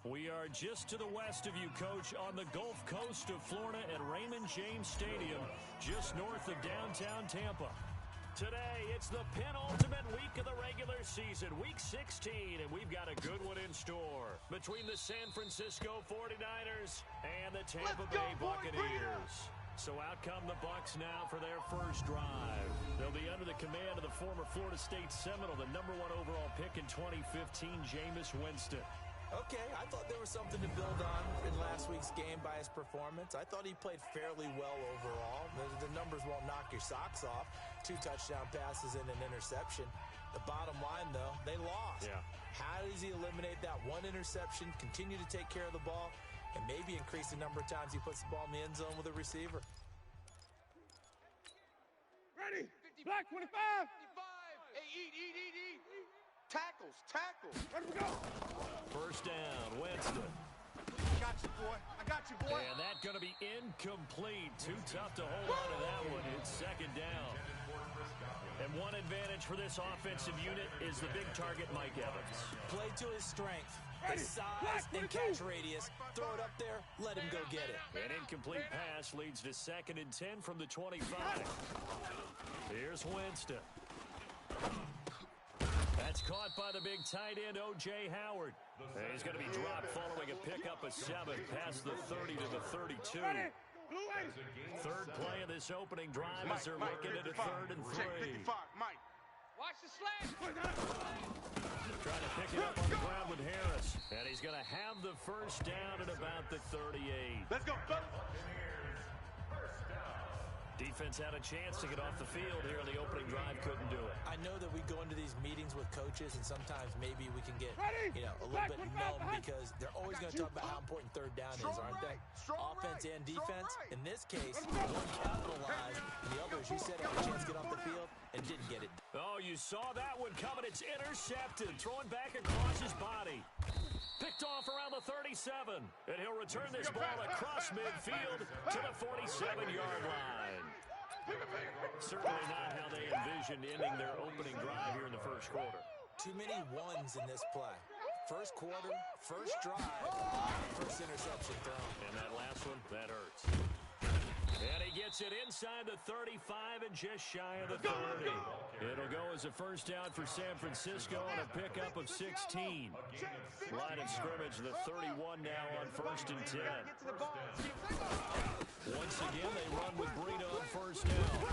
We are just to the west of you, Coach, on the Gulf Coast of Florida at Raymond James Stadium, just north of downtown Tampa. Today, it's the penultimate week of the regular season, Week 16, and we've got a good one in store between the San Francisco 49ers and the Tampa Bay Buccaneers. So out come the Bucs now for their first drive. They'll be under the command of the former Florida State Seminole, the #1 overall pick in 2015, Jameis Winston. Okay, I thought there was something to build on in last week's game by his performance. I thought he played fairly well overall. The numbers won't knock your socks off. 2 touchdown passes and an interception. The bottom line, though, they lost. Yeah. How does he eliminate that 1 interception, continue to take care of the ball, and maybe increase the number of times he puts the ball in the end zone with a receiver? Ready? Black 25. 55. Hey, eat. Tackles. Ready to go. First down, Winston. I got you, boy. And that's going to be incomplete. Too tough to hold on to that one. It's second down. And one advantage for this offensive unit is the big target, Mike Evans. Play to his strength, his size and catch radius. Throw it up there, let him go get it. An incomplete pass leads to 2nd and 10 from the 25. Here's Winston. That's caught by the big tight end, O.J. Howard. And he's going to be dropped following a pickup of 7 past the 30 to the 32. Third play of this opening drive as they're looking at a 3rd and 3. 55, Mike. Watch the slant. Trying to pick it up on the ground with Harris. And he's going to have the first down at about the 38. Let's go. Defense had a chance to get off the field here on the opening drive, couldn't do it. I know that we go into these meetings with coaches, and sometimes maybe we can get, a little bit numb because they're always going to talk about how important 3rd down is, aren't they? Offense and defense. In this case, one capitalized, and the other, as you said, had a chance to get off the field and didn't get it. Oh, you saw that one coming. It's intercepted, throwing back across his body. Picked off around the 37, and he'll return this ball across midfield to the 47-yard line. Certainly not how they envisioned ending their opening drive here in the first quarter. Too many ones in this play. First quarter, first drive, first interception thrown. And that last one, that hurts. And he gets it inside the 35 and just shy of the 30. It'll go as a first down for San Francisco on a pickup of 16. Line of scrimmage, the 31 now on 1st and 10. Once again, they run with Breida on first down.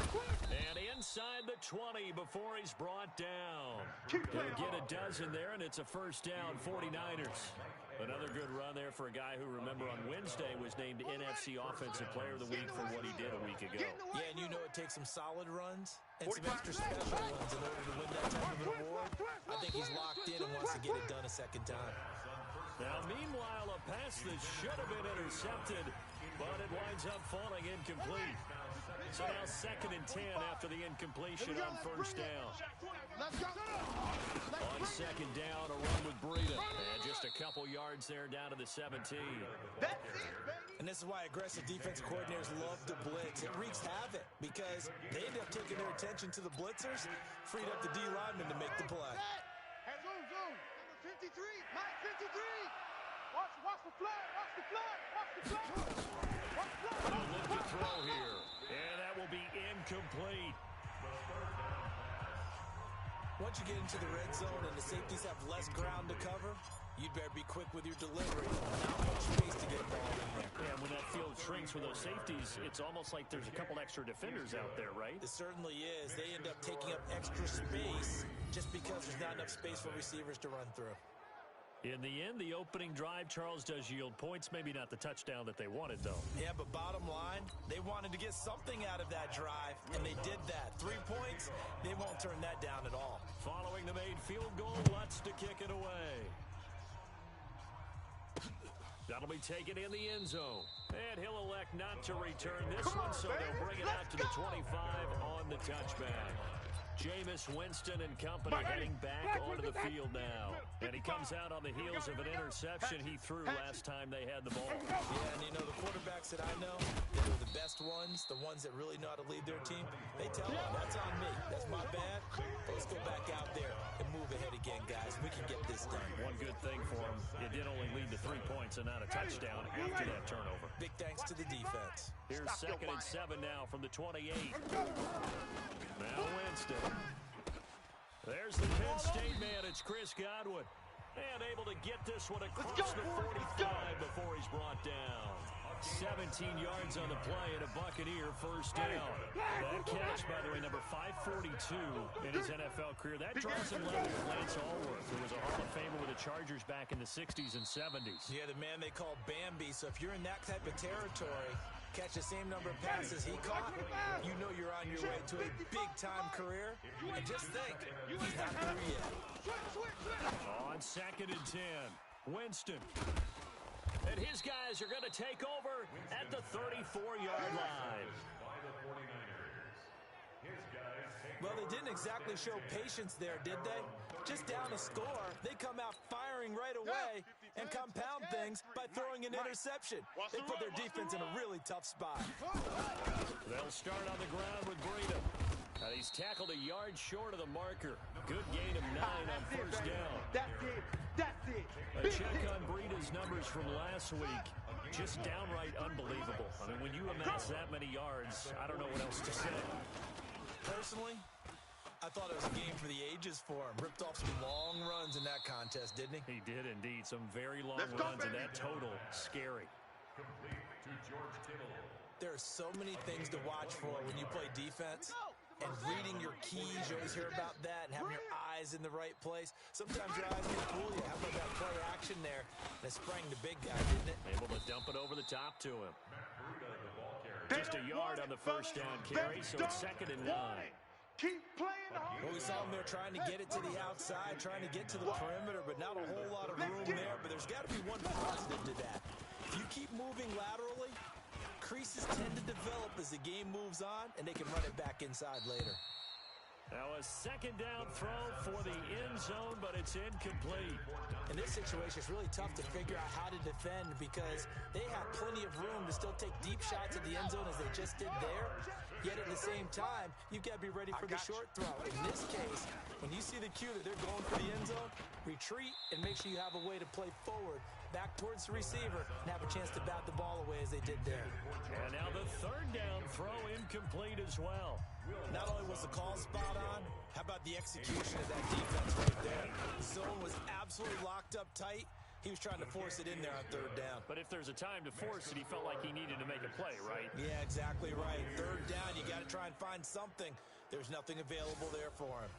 And inside the 20 before he's brought down. He'll get a dozen there, and it's a first down, 49ers. Another good run there for a guy who, remember, on Wednesday was named NFC Offensive Player of the Week for what he did a week ago. Yeah, and you know it takes some solid runs and some extra special ones in order to win that type of an award. I think he's locked in and wants to get it done a second time. Now, meanwhile, a pass that should have been intercepted, but it winds up falling incomplete. So now 2nd and 10 after the incompletion on first down. On 2nd down, a run with Breida. And just a couple yards there down to the 17. And this is why aggressive defense coordinators love to blitz. It wreaks havoc because they end up taking their attention to the blitzers, freed up the D lineman to make the play. Hey, zoom. 53, Mike, 53. Watch the flag. They'll look to throw here. And that will be incomplete. Once you get into the red zone and the safeties have less ground to cover, you'd better be quick with your delivery. Not much space to get a ball in there. Yeah, when that field shrinks with those safeties, it's almost like there's a couple extra defenders out there, right? It certainly is. They end up taking up extra space just because there's not enough space for receivers to run through. In the end, the opening drive, Charles, does yield points. Maybe not the touchdown that they wanted, though. Yeah, but bottom line, they wanted to get something out of that drive, and they did that. 3 points, they won't turn that down at all. Following the made field goal, Lutz to kick it away. That'll be taken in the end zone. And he'll elect not to return this one, so they'll bring it out to the 25 on the touchback. Jameis Winston and company heading back onto the field now. And he comes out on the heels of an interception he threw last time they had the ball. Yeah, and you know, the quarterbacks that I know, they're the best ones, the ones that really know how to lead their team. They tell them, that's on me. That's my bad. Let's go back out there and move ahead again, guys. We can get this done. One good thing for him, it did only lead to 3 points and not a touchdown after that turnover. Big thanks to the defense. Here's 2nd and 7 now from the 28. Now Winston. There's the Penn State man. It's Chris Godwin. And able to get this one across the 45 before he's brought down. 17 yards on the play and a Buccaneer first down. That catch, by the way, number 542 in his NFL career. That draws him level with Lance Allworth, who was a Hall of Famer with the Chargers back in the 60s and 70s. Yeah, the man they call Bambi. So if you're in that type of territory, catch the same number of passes he caught, you know you're on your way to a big-time career. And just think, he's not through yet. On 2nd and 10, Winston. And his guys are going to take over at the 34-yard line. Well, they didn't exactly show patience there, did they? Just down a score, they come out firing right away and compound things by throwing an interception. They put their defense in a really tough spot. They'll start on the ground with Breida. He's tackled a yard short of the marker. Good gain of 9 on first down. That's it. That's it. A check on Breida's numbers from last week. Just downright unbelievable. I mean, when you amass that many yards, I don't know what else to say. Personally, I thought it was a game for the ages for him. Ripped off some long runs in that contest, didn't he? He did indeed. Some very long runs, and that total, scary. There are so many things to watch for when you play defense. And reading your keys, you always hear about that, and having your eyes in the right place. Sometimes your eyes can fool you. How about that play action there? And it sprang the big guy, didn't it? Able to dump it over the top to him. Just a yard on the first down carry, so it's 2nd and 9. Keep playing the Well, we saw him there trying to get it to the outside, trying to get to the perimeter, but not a whole lot of room there. But there's got to be one positive to that. If you keep moving laterally, creases tend to develop as the game moves on, and they can run it back inside later. Now a 2nd down throw for the end zone, but it's incomplete. In this situation, it's really tough to figure out how to defend because they have plenty of room to still take deep shots at the end zone as they just did there. Yet at the same time, you've got to be ready for the short throw. In this case, when you see the cue that they're going for the end zone, retreat and make sure you have a way to play forward, back towards the receiver, and have a chance to bat the ball away as they did there. And now the 3rd down throw incomplete as well. Not only was the call spot on, how about the execution of that defense right there? The zone was absolutely locked up tight. He was trying to force it in there on 3rd down. But if there's a time to force it, he felt like he needed to make a play, right? Yeah, exactly right. 3rd down, you got to try and find something. There's nothing available there for him.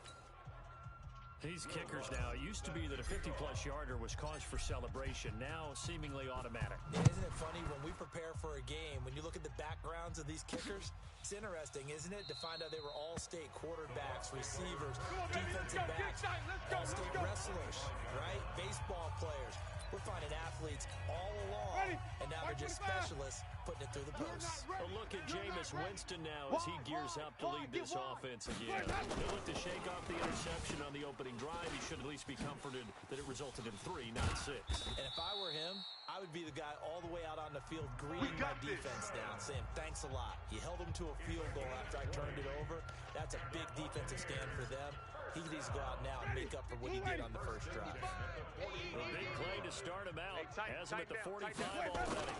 These kickers now, it used to be that a 50-plus yarder was cause for celebration, now seemingly automatic. Yeah, isn't it funny when we prepare for a game, when you look at the backgrounds of these kickers, it's interesting, isn't it, to find out they were all-state quarterbacks, receivers, defensive backs, all-state wrestlers, right? Baseball players. We're finding athletes all along, and now they're just specialists putting it through the posts. A look at Jameis Winston now as he gears up to lead this offense again. He'll look to shake off the interception on the opening drive. He should at least be comforted that it resulted in 3, not 6. And if I were him, I would be the guy all the way out on the field greeting my defense down, saying thanks a lot. You held them to a field goal after I turned it over. That's a big defensive stand for them. He needs to go out now and make up for what he did on the first drive. A big play to start him out. Has him at the 45 already.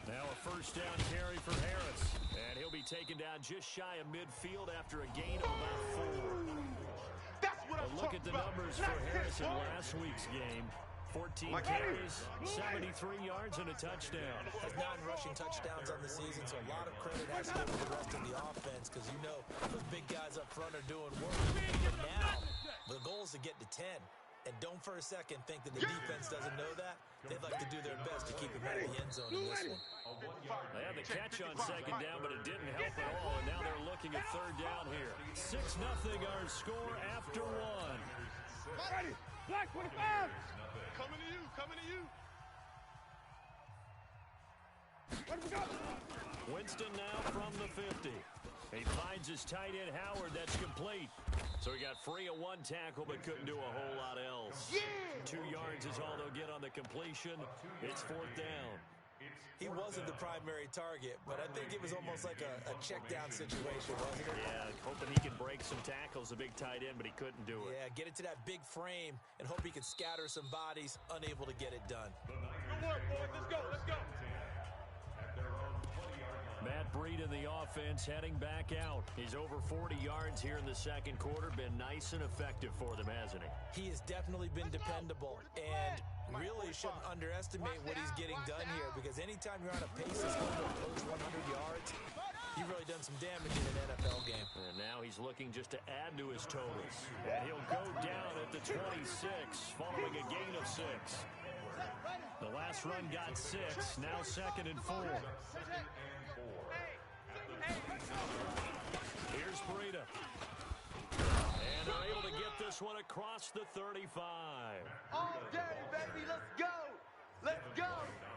Now a first down carry for Harris. And he'll be taken down just shy of midfield after a gain of about 4. A look at the numbers for Harris in last week's game. 14 carries, 73 yards, and a touchdown. Has 9 rushing touchdowns on the season, so a lot of credit has to go to the rest of the offense because you know those big guys up front are doing work. And now, the goal is to get to 10. And don't for a second think that the defense doesn't know that. They'd like to do their best to keep him out of the end zone in this one. They had the catch on 2nd down, but it didn't help at all. And now they're looking at 3rd down here. 6-0 our score after 1. Ready. Black 25. Coming to you. Coming to you. Winston now from the 50. He finds his tight end, Howard. That's complete. So he got free of one tackle, but couldn't do a whole lot else. Yeah! 2 yards is all they'll get on the completion. It's fourth down. He wasn't the primary target, but I think it was almost like a check-down situation, wasn't it? Yeah, hoping he can break some tackles, a big tight end, but he couldn't do it. Yeah, get it to that big frame and hope he can scatter some bodies, unable to get it done. Good work, boys. Let's go. Let's go. Matt Breed in the offense heading back out. He's over 40 yards here in the second quarter. Been nice and effective for them, hasn't he? He has definitely been dependable, and really shouldn't underestimate what he's getting done here, because anytime you're on a pace that's going to approach 100 yards, you've really done some damage in an NFL game. And now he's looking just to add to his totals. And he'll go down at the 26, following a gain of 6. The last run got 6, now 2nd and 4. Here's Breida. And they're able to get this one across the 35. All day, baby. Let's go. Let's go.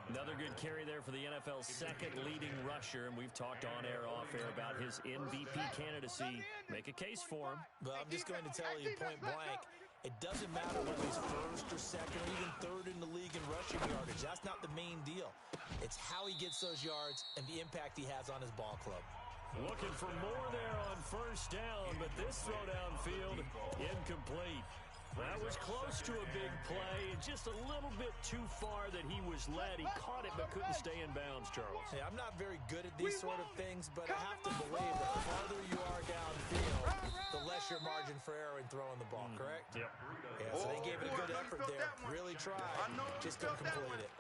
Another good carry there for the NFL's second leading rusher, and we've talked on air, off air about his MVP candidacy. Make a case for him. But I'm just going to tell you point blank, it doesn't matter whether he's first or second or even third in the league in rushing yardage. That's not the main deal. It's how he gets those yards and the impact he has on his ball club. Looking for more there on first down, but this throw downfield incomplete. That was close to a big play, just a little bit too far that he was led. He caught it but couldn't stay in bounds, Charles. Hey, I'm not very good at these sort of things, but I have to believe that the farther you are downfield, the less your margin for error in throwing the ball, correct? Yep. Yeah, so they gave it a good effort there. Really tried, just couldn't complete it.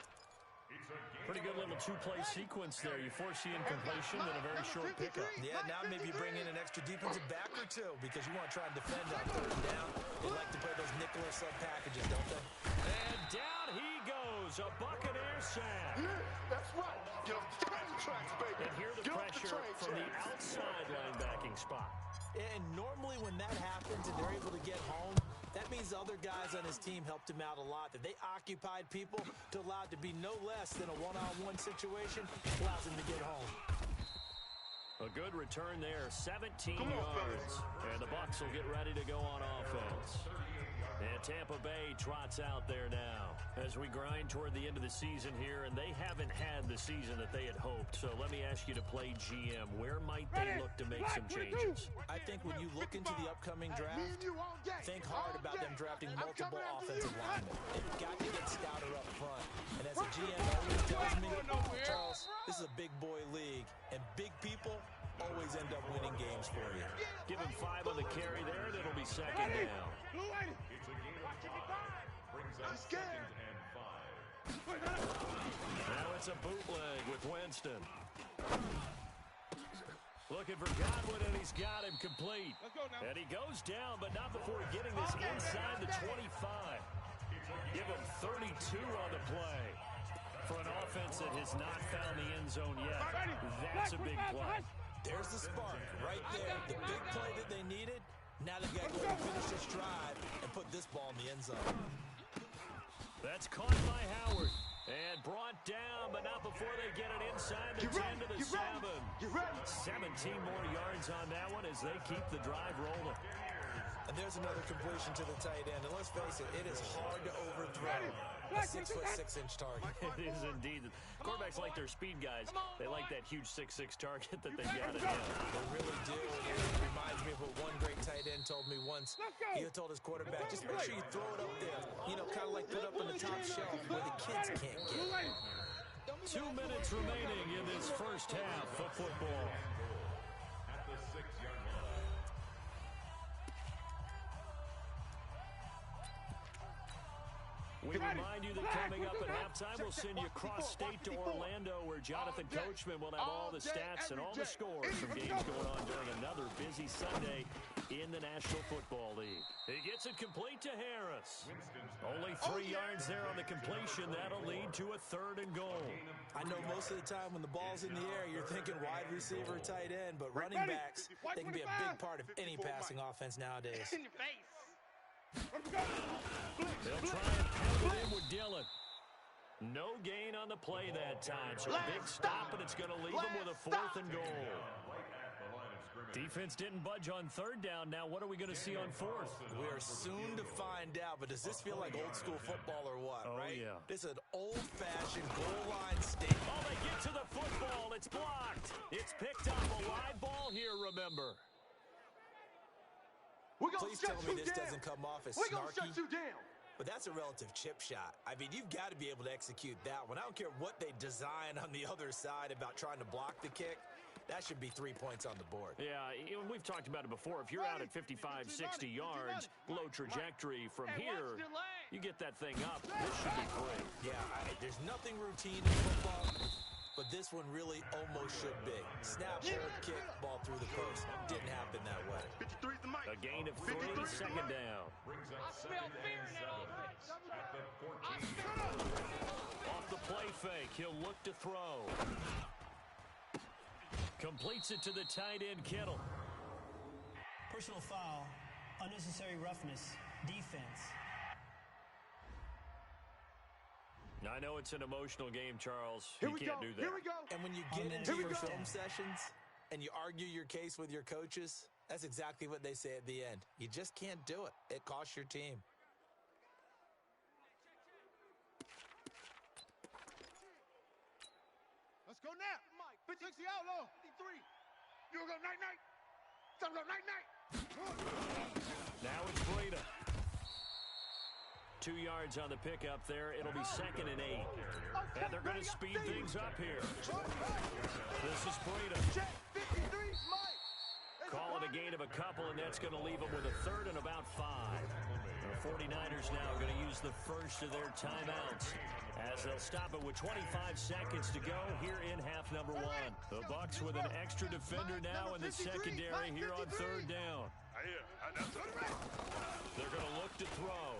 Pretty good little two-play sequence there. You force the incompletion and a very short pickup. Yeah, now maybe bring in an extra defensive back or two because you want to try and defend on third down. They like to play those nickel or sub packages, don't they? And down he goes, a Buccaneer sack. Yeah, that's right. Get off the tracks, baby. And here the pressure from the outside linebacking spot. And normally when that happens and they're able to get home, that means other guys on his team helped him out a lot. That they occupied people to allow it to be no less than a one-on-one situation, allows him to get home. A good return there, 17 yards. And the Bucs will get ready to go on offense. And Tampa Bay trots out there now as we grind toward the end of the season here, and they haven't had the season that they had hoped. So let me ask you to play GM. Where might they look to make some changes? I think when you look into the upcoming draft, think hard about them drafting multiple offensive linemen. They've got to get stouter up front. And as a GM always tells me, Charles, this is a big boy league, and big people always end up winning games for you. Give him 5 on the carry there, and it'll be second down. Now it's a bootleg with Winston. Looking for Godwin, and he's got him complete. And he goes down, but not before getting this inside the 25. Give him 32 on the play. For an offense that has not found the end zone yet, that's a big play. There's the spark right there. The big play that they needed. Now they've got to go and finish this drive and put this ball in the end zone. That's caught by Howard. And brought down, but not before they get it inside the 10 to the 7. 17 more yards on that one as they keep the drive rolling. And there's another completion to the tight end. And let's face it, it is hard to overthrow a 6'6" target. It is indeed. Quarterbacks like their speed guys. They like that huge 6'6" target that they got at him. They really do. It reminds me of what one great tight end told me once. He told his quarterback, just make sure you throw it up there. You know, kind of like put up on the top shelf where the kids can't get it. 2 minutes remaining in this first half of football. We remind you that coming up at halftime, we'll send you cross-state to Orlando, where Jonathan Coachman will have all the stats and all the scores from games going on during another busy Sunday in the National Football League. He gets it complete to Harris. Only 3 yards there on the completion. That'll lead to a 3rd and goal. I know most of the time when the ball's in the air, you're thinking wide receiver, tight end, but running backs, they can be a big part of any passing offense nowadays. In your face. They'll try and pound it in with Dillon. No gain on the play that time. So a big stop, and it's going to leave them with a 4th and goal. Defense didn't budge on third down. Now what are we going to see on fourth? We are soon to find out, but does this feel like old school football or what, right? Yeah. This is an old-fashioned goal line state. Oh, they get to the football. It's blocked. It's picked up. A live ball here, remember. Please tell me this doesn't come off as We're gonna snarky. shut you down. But that's a relative chip shot. I mean, you've got to be able to execute that one. I don't care what they design on the other side about trying to block the kick. That should be 3 points on the board. Yeah, we've talked about it before. If you're out at 55, 60 yards, low trajectory from here, you get that thing up. This should be great. Yeah, there's nothing routine in football, but this one really almost should be. Snap, hold, kick, ball through the post. Didn't happen that way. 53's the mic. A gain of 3, second down. I smell fear in that offense. Off the play fake, he'll look to throw. Completes it to the tight end, Kittle. Personal foul, unnecessary roughness, defense. I know it's an emotional game, Charles. Here You we can't go. do that. Here we go. And when you get into Here we your go. film sessions and you argue your case with your coaches, that's exactly what they say at the end. You just can't do it. It costs your team. Let's go now. 60 outlaw. 53. You go night-night. Time to go night-night. Now it's Breida. 2 yards on the pickup there. It'll be 2nd and 8. And they're going to speed things up here. This is Breida. Check 53, Mike. Call it a gain of a couple, and that's going to leave them with a 3rd and about 5. The 49ers now going to use the first of their timeouts as they'll stop it with 25 seconds to go here in half number 1. The Bucs with an extra defender now in the secondary here on 3rd down. They're going to look to throw.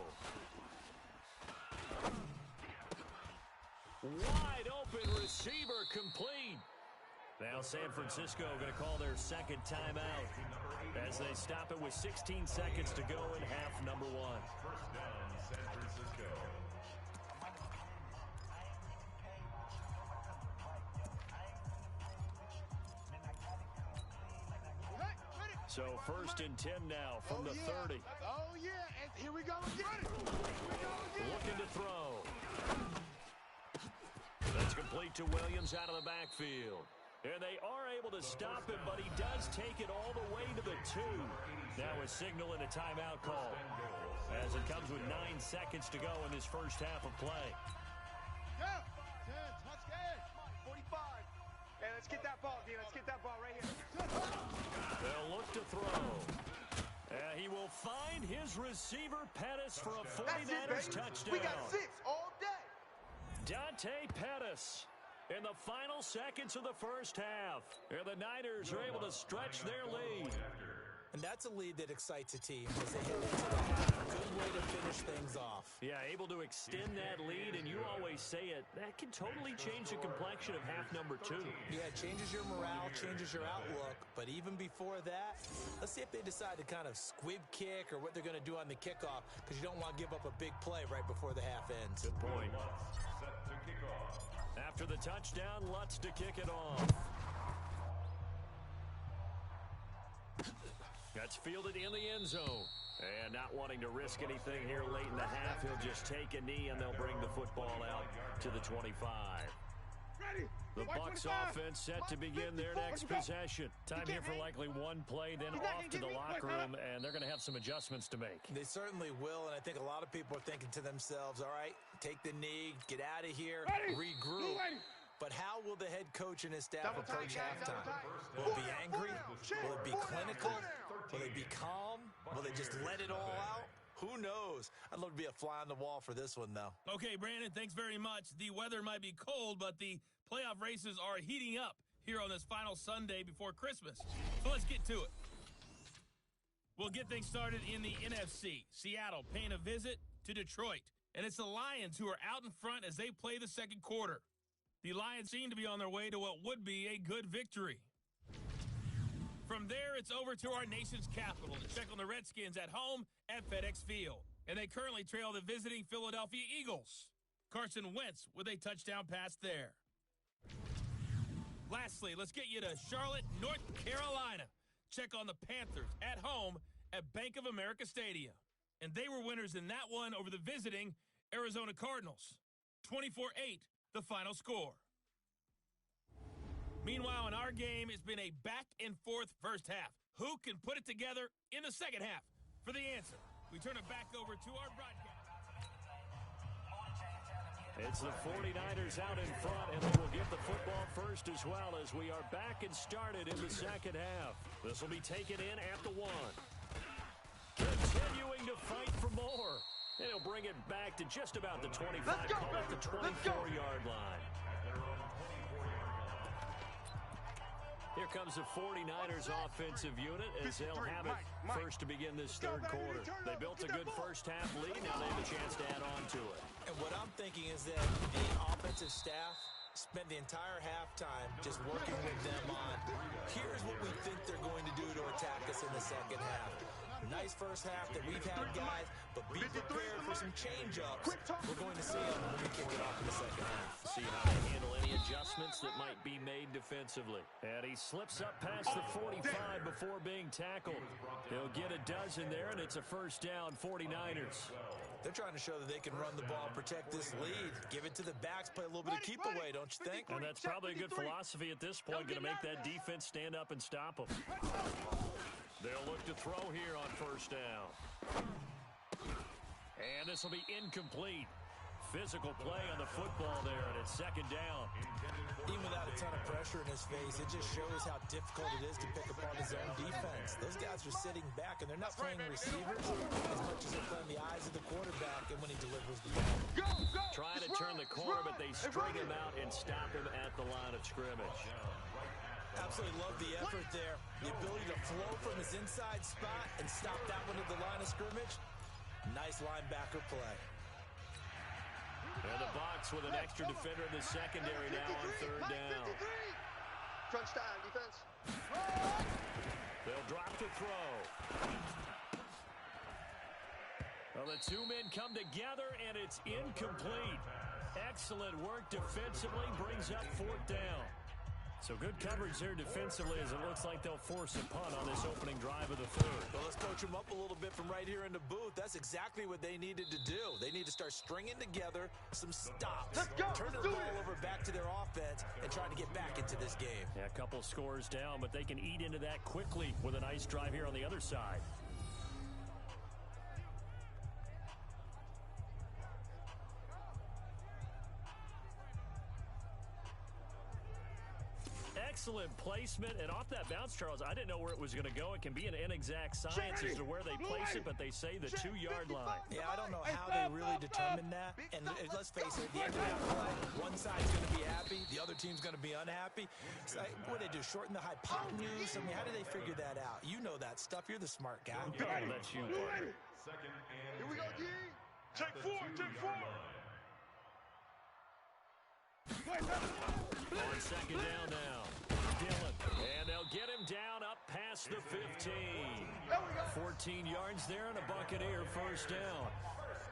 Wide open receiver complete. Now San Francisco going to call their 2nd timeout as they stop it with 16 seconds to go in half number 1. First down, San Francisco. So 1st and 10 now from the 30. Oh, yeah. And here we go again. Looking to throw. That's complete to Williams out of the backfield. And they are able to stop him, but he does take it all the way to the 2. Now a signal and a timeout call as it comes with 9 seconds to go in this first half of play. Yeah. 10, touchdown. 45. Hey, let's get that ball, D. Let's get that ball right here. They'll look to throw. He will find his receiver, Pettis, for a 49ers touchdown. We got 6 all day. Dante Pettis in the final seconds of the first half. And the Niners are able to stretch their lead. And that's a lead that excites a team as they head into the half. Good way to finish things off. Yeah, able to extend that lead, and you always say it, that can totally change the complexion of half number 2. Yeah, it changes your morale, changes your outlook. But even before that, let's see if they decide to kind of squib kick or what they're going to do on the kickoff, because you don't want to give up a big play right before the half ends. Good point. Set to kick off. After the touchdown, Lutz to kick it off. That's fielded in the end zone. And not wanting to risk anything here late in the half, he'll just take a knee and they'll bring the football out to the 25. The Bucs offense set to begin their next possession. Time here for likely one play, then off to the locker room, and they're going to have some adjustments to make. They certainly will, and I think a lot of people are thinking to themselves, all right, take the knee, get out of here, regroup. But how will the head coach and his staff approach halftime? Will it be angry? Will it be clinical? Will they be calm? Will they just let it all out? Who knows? I'd love to be a fly on the wall for this one, though. Okay, Brandon, thanks very much. The weather might be cold, but the playoff races are heating up here on this final Sunday before Christmas. So let's get to it. We'll get things started in the NFC. Seattle paying a visit to Detroit. And it's the Lions who are out in front as they play the second quarter. The Lions seem to be on their way to what would be a good victory. From there, it's over to our nation's capital to check on the Redskins at home at FedEx Field. And they currently trail the visiting Philadelphia Eagles. Carson Wentz with a touchdown pass there. Lastly, let's get you to Charlotte, North Carolina check on the Panthers at home at Bank of America Stadium. And they were winners in that one over the visiting Arizona Cardinals. 24-8, the final score. Meanwhile, in our game, it's been a back-and-forth first half. Who can put it together in the second half? For the answer, we turn it back over to our broadcast. It's the 49ers out in front, and they will get the football first as well as we are back and started in the second half. This will be taken in at the 1. Continuing to fight for more. And he'll bring it back to just about the 25, call it the 24-yard line. Here comes the 49ers offensive unit as they'll have it first to begin this third quarter. They built a good first half lead. Now they have a chance to add on to it. And what I'm thinking is that the offensive staff spent the entire halftime just working with them on, here's what we think they're going to do to attack us in the second half. Nice first half that we've had, guys, but be prepared for some change-ups. We're going to see them when we kick it off in the second half. See how they handle any adjustments that might be made defensively. And he slips up past the 45 before being tackled. He'll get a dozen there, and it's a first down, 49ers. They're trying to show that they can run the ball, protect this lead, give it to the backs, play a little bit of keep away, don't you think? And that's probably a good philosophy at this point, going to make that defense stand up and stop them. They'll look to throw here on first down. And this will be incomplete. Physical play on the football there, and it's second down. Even without a ton of pressure in his face, it just shows how difficult it is to pick apart his own defense. Those guys are sitting back, and they're not playing receivers as much as they're playing the eyes of the quarterback and when he delivers the ball. Trying to turn the corner, but they string him out and stop him at the line of scrimmage. Absolutely love the effort there. The ability to flow from his inside spot and stop that one at the line of scrimmage. Nice linebacker play. And the box with an extra defender in the secondary now on third down. Crunch time, defense. They'll drop to throw. Well, the two men come together, and it's incomplete. Excellent work defensively, brings up fourth down. So good coverage there defensively as it looks like they'll force a punt on this opening drive of the third. Well, let's coach them up a little bit from right here in the booth. That's exactly what they needed to do. They need to start stringing together some stops. Turn the ball over back to their offense and try to get back into this game. Yeah, a couple scores down, but they can eat into that quickly with a nice drive here on the other side. Excellent placement, and off that bounce, Charles, I didn't know where it was going to go. It can be an inexact science as to where they place it, but they say the 2-yard line. Yeah, I don't know how they really determine that. And let's face it, at the end of that play, one side's going to be happy, the other team's going to be unhappy. So, what do they do, shorten the hypotenuse? I mean, how do they figure that out? You know that stuff. You're the smart guy. Yeah, that's you, Parker. Here we go, G. Take four, take four. On second down now. Dillon, and they'll get him down up past the 15. 14 yards there and a Buccaneer first down.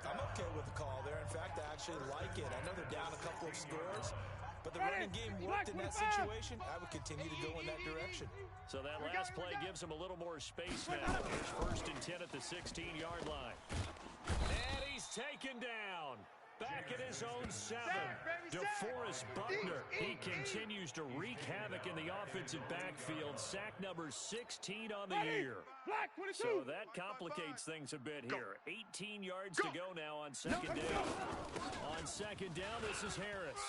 I'm okay with the call there. In fact, I actually like it. I know they're down a couple of scores, but the running game worked in that situation. I would continue to go in that direction. So that last play gives them a little more space now. Here's first and 10 at the 16-yard line. And he's taken down. Back at his own 7, DeForest Buckner. He continues to wreak havoc in the offensive backfield. Sack number 16 on the year. So that complicates things a bit here. 18 yards to go now on second down. On second down, this is Harris.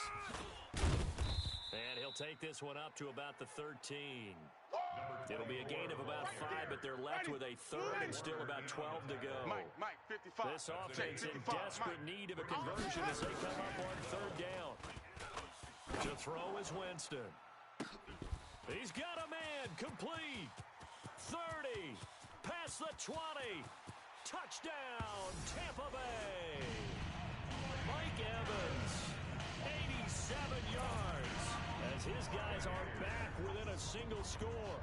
And he'll take this one up to about the 13. It'll be a gain of about 5, but they're left with a third and still about 12 to go. This offense in desperate need of a conversion as they come up on third down. To throw is Winston. He's got a man, complete. 30, past the 20. Touchdown, Tampa Bay. Mike Evans, 87 yards. As his guys are back within a single score.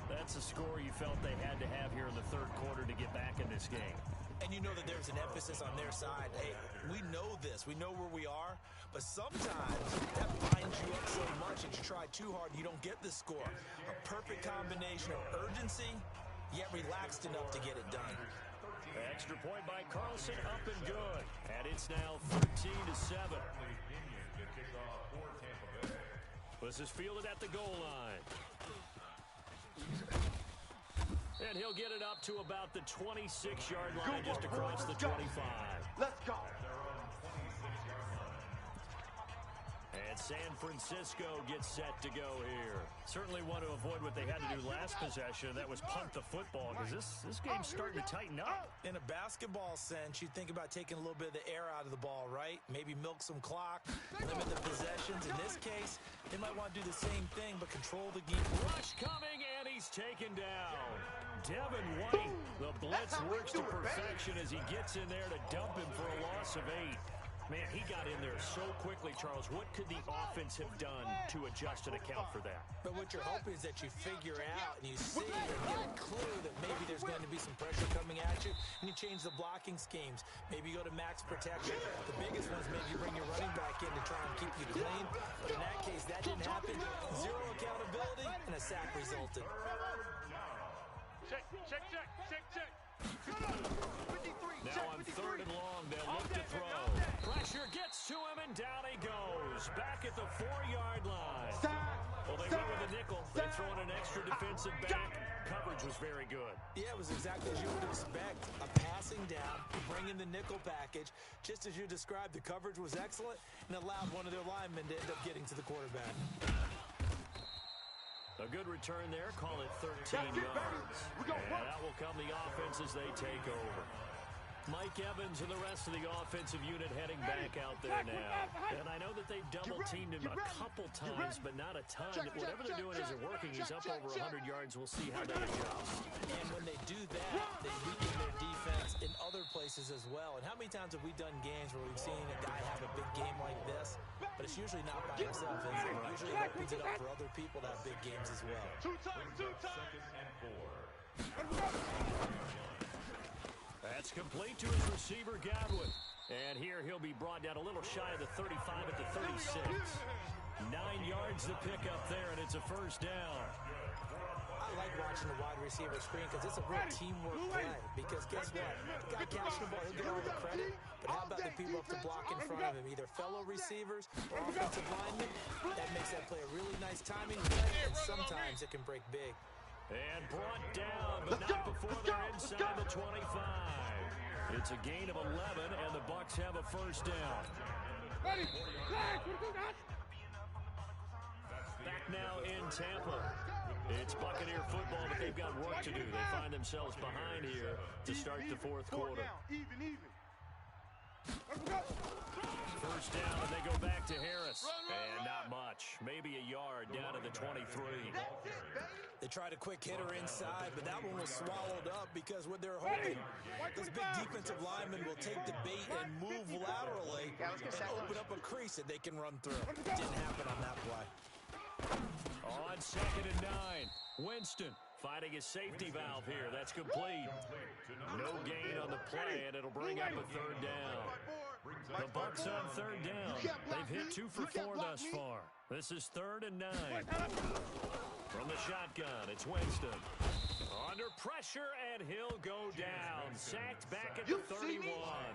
That's a score you felt they had to have here in the third quarter to get back in this game. And you know that there's an emphasis on their side. Hey, we know this. We know where we are. But sometimes that binds you up so much that you try too hard, you don't get the score. A perfect combination of urgency, yet relaxed enough to get it done. Extra point by Carlson, up and good. And it's now 13-7. This is fielded at the goal line. And he'll get it up to about the 26-yard line, just across the 25. Let's go. And San Francisco gets set to go here. Certainly want to avoid what they had to do last possession. That was punt the football, because this game's starting to tighten up. In a basketball sense, you think about taking a little bit of the air out of the ball, right? Maybe milk some clock, limit the possessions. In this case, they might want to do the same thing, but control the game. Rush coming, and he's taken down. Devin White, the blitz works to perfection as he gets in there to dump him for a loss of 8. Man, he got in there so quickly, Charles. What could the offense have done to adjust and account for that? But what you're hoping is that you figure out and you see and get a clue that maybe there's going to be some pressure coming at you, and you change the blocking schemes. Maybe you go to max protection. The biggest one is maybe you bring your running back in to try and keep you clean. But in that case, that didn't happen. Zero accountability, and a sack resulted. Check. Now on 3rd and long, they'll look to throw. Pressure gets to him, and down he goes. Back at the 4-yard line. Well, they went with a nickel. They throw in an extra defensive back. Coverage was very good. Yeah, it was exactly as you would expect. A passing down, bring in the nickel package. Just as you described, the coverage was excellent and allowed one of their linemen to end up getting to the quarterback. A good return there. Call it 13 yards. And that will come the offense as they take over. Mike Evans and the rest of the offensive unit heading back out there now. And I know that they've double-teamed him a couple times, but not a ton. Whatever they're doing isn't working. He's up over 100 yards. We'll see how they adjust. And when they do that, they weaken their defense in other places as well. And how many times have we done games where we've seen a guy have a big game like this, but it's usually not by himself, is it? Usually it opens it up for other people to have big games as well. Two times. 2nd and 4. That's complete to his receiver, Godwin. And here he'll be brought down a little shy of the 35 at the 36. 9 yards to pick up there, and it's a first down. I like watching the wide receiver screen because it's a real teamwork play. Because guess what? The guy catching the ball, he'll get all the credit. But how about the people up to block in front of him? Either fellow receivers or offensive linemen. That makes that play a really nice timing play, and sometimes it can break big. And brought down, but not before they're inside the 25. It's a gain of 11, and the Bucs have a first down. Back now in Tampa. It's Buccaneer football, but they've got work to do. They find themselves behind here to start the 4th quarter. First down, and they go back to Harris. And not much. Maybe a yard down to the 23. They tried a quick hitter inside, but that one was swallowed up because what they're hoping, those big defensive linemen will take the bait and move laterally and open up a crease that they can run through. Didn't happen on that play. On 2nd and 9, Winston finding his safety valve here. That's complete. No gain on the play, and it'll bring up a 3rd down. The Bucs on 3rd down. They've hit 2 for 4 thus far. This is 3rd and 9. From the shotgun, it's Winston. Under pressure, and he'll go down. Sacked back at the 31.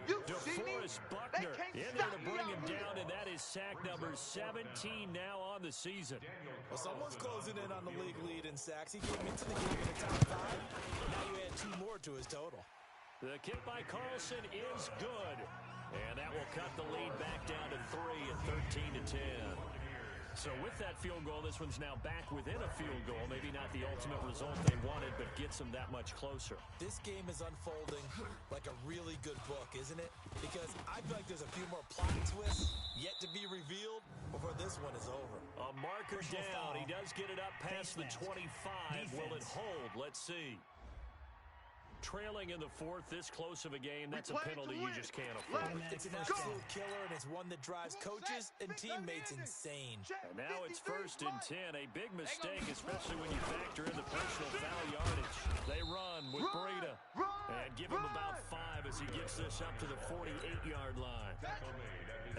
DeForest Buckner in there to bring him down, and that is sack number 17 now on the season. Well, someone's closing in on the league lead in sacks. He came into the game in the top 5. Now you add 2 more to his total. The kick by Carlson is good. And that will cut the lead back down to 3 at 13-10. So with that field goal, this one's now back within a field goal. Maybe not the ultimate result they wanted, but gets them that much closer. This game is unfolding like a really good book, isn't it? Because I feel like there's a few more plot twists yet to be revealed before this one is over. A marker down. He does get it up past the 25. Will it hold? Let's see. Trailing in the 4th, this close of a game, that's a penalty you just can't afford. It's an absolute killer, and it's one that drives coaches and teammates insane. And now it's 1st and 10. A big mistake, especially when you factor in the personal foul yardage. They run with Breida and give him about 5 as he gets this up to the 48-yard line.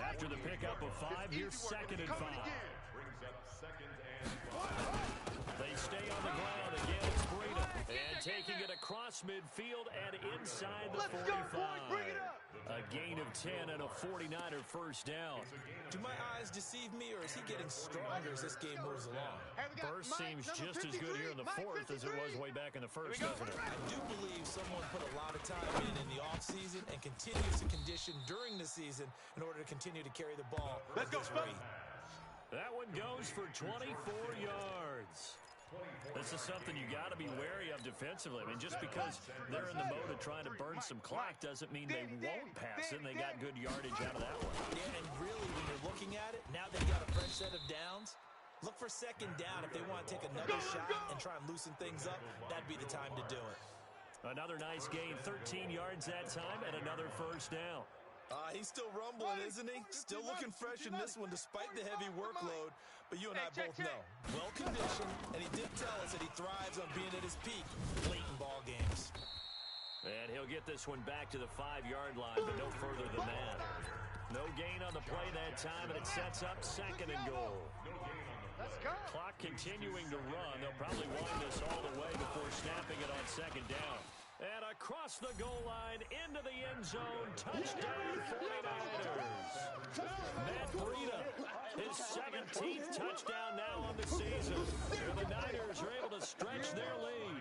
After the pickup of 5, here's 2nd and 5. Brings up 2nd and across midfield and inside the 45. Let's go, boys. Bring it up. A gain of 10 and a 49er first down. Do my eyes deceive me, or is he getting stronger as this game moves along? Burst seems just as good here in the fourth as it was way back in the first, doesn't it? I do believe someone put a lot of time in the offseason and continues to condition during the season in order to continue to carry the ball at this rate. That one goes for 24 yards. This is something you got to be wary of defensively. I mean, just because they're in the mode of trying to burn some clock doesn't mean they won't pass it, and they got good yardage out of that one. Yeah, and really, when you're looking at it, now they've got a fresh set of downs. Look for second down if they want to take another shot and try and loosen things up. That'd be the time to do it. Another nice gain, 13 yards that time, and another first down. He's still rumbling, isn't he? Still looking fresh in this one despite the heavy workload. But you and I both know, well-conditioned, and he did tell us that he thrives on being at his peak late in ball games. And he'll get this one back to the 5-yard line, but no further than that. No gain on the play that time, and it sets up second and goal. Let's go. Clock continuing to run. They'll probably wind this all the way before snapping it on second down. And across the goal line, into the end zone, touchdown 49ers. Matt Breida, his 17th touchdown now on the season. And the Niners are able to stretch their lead.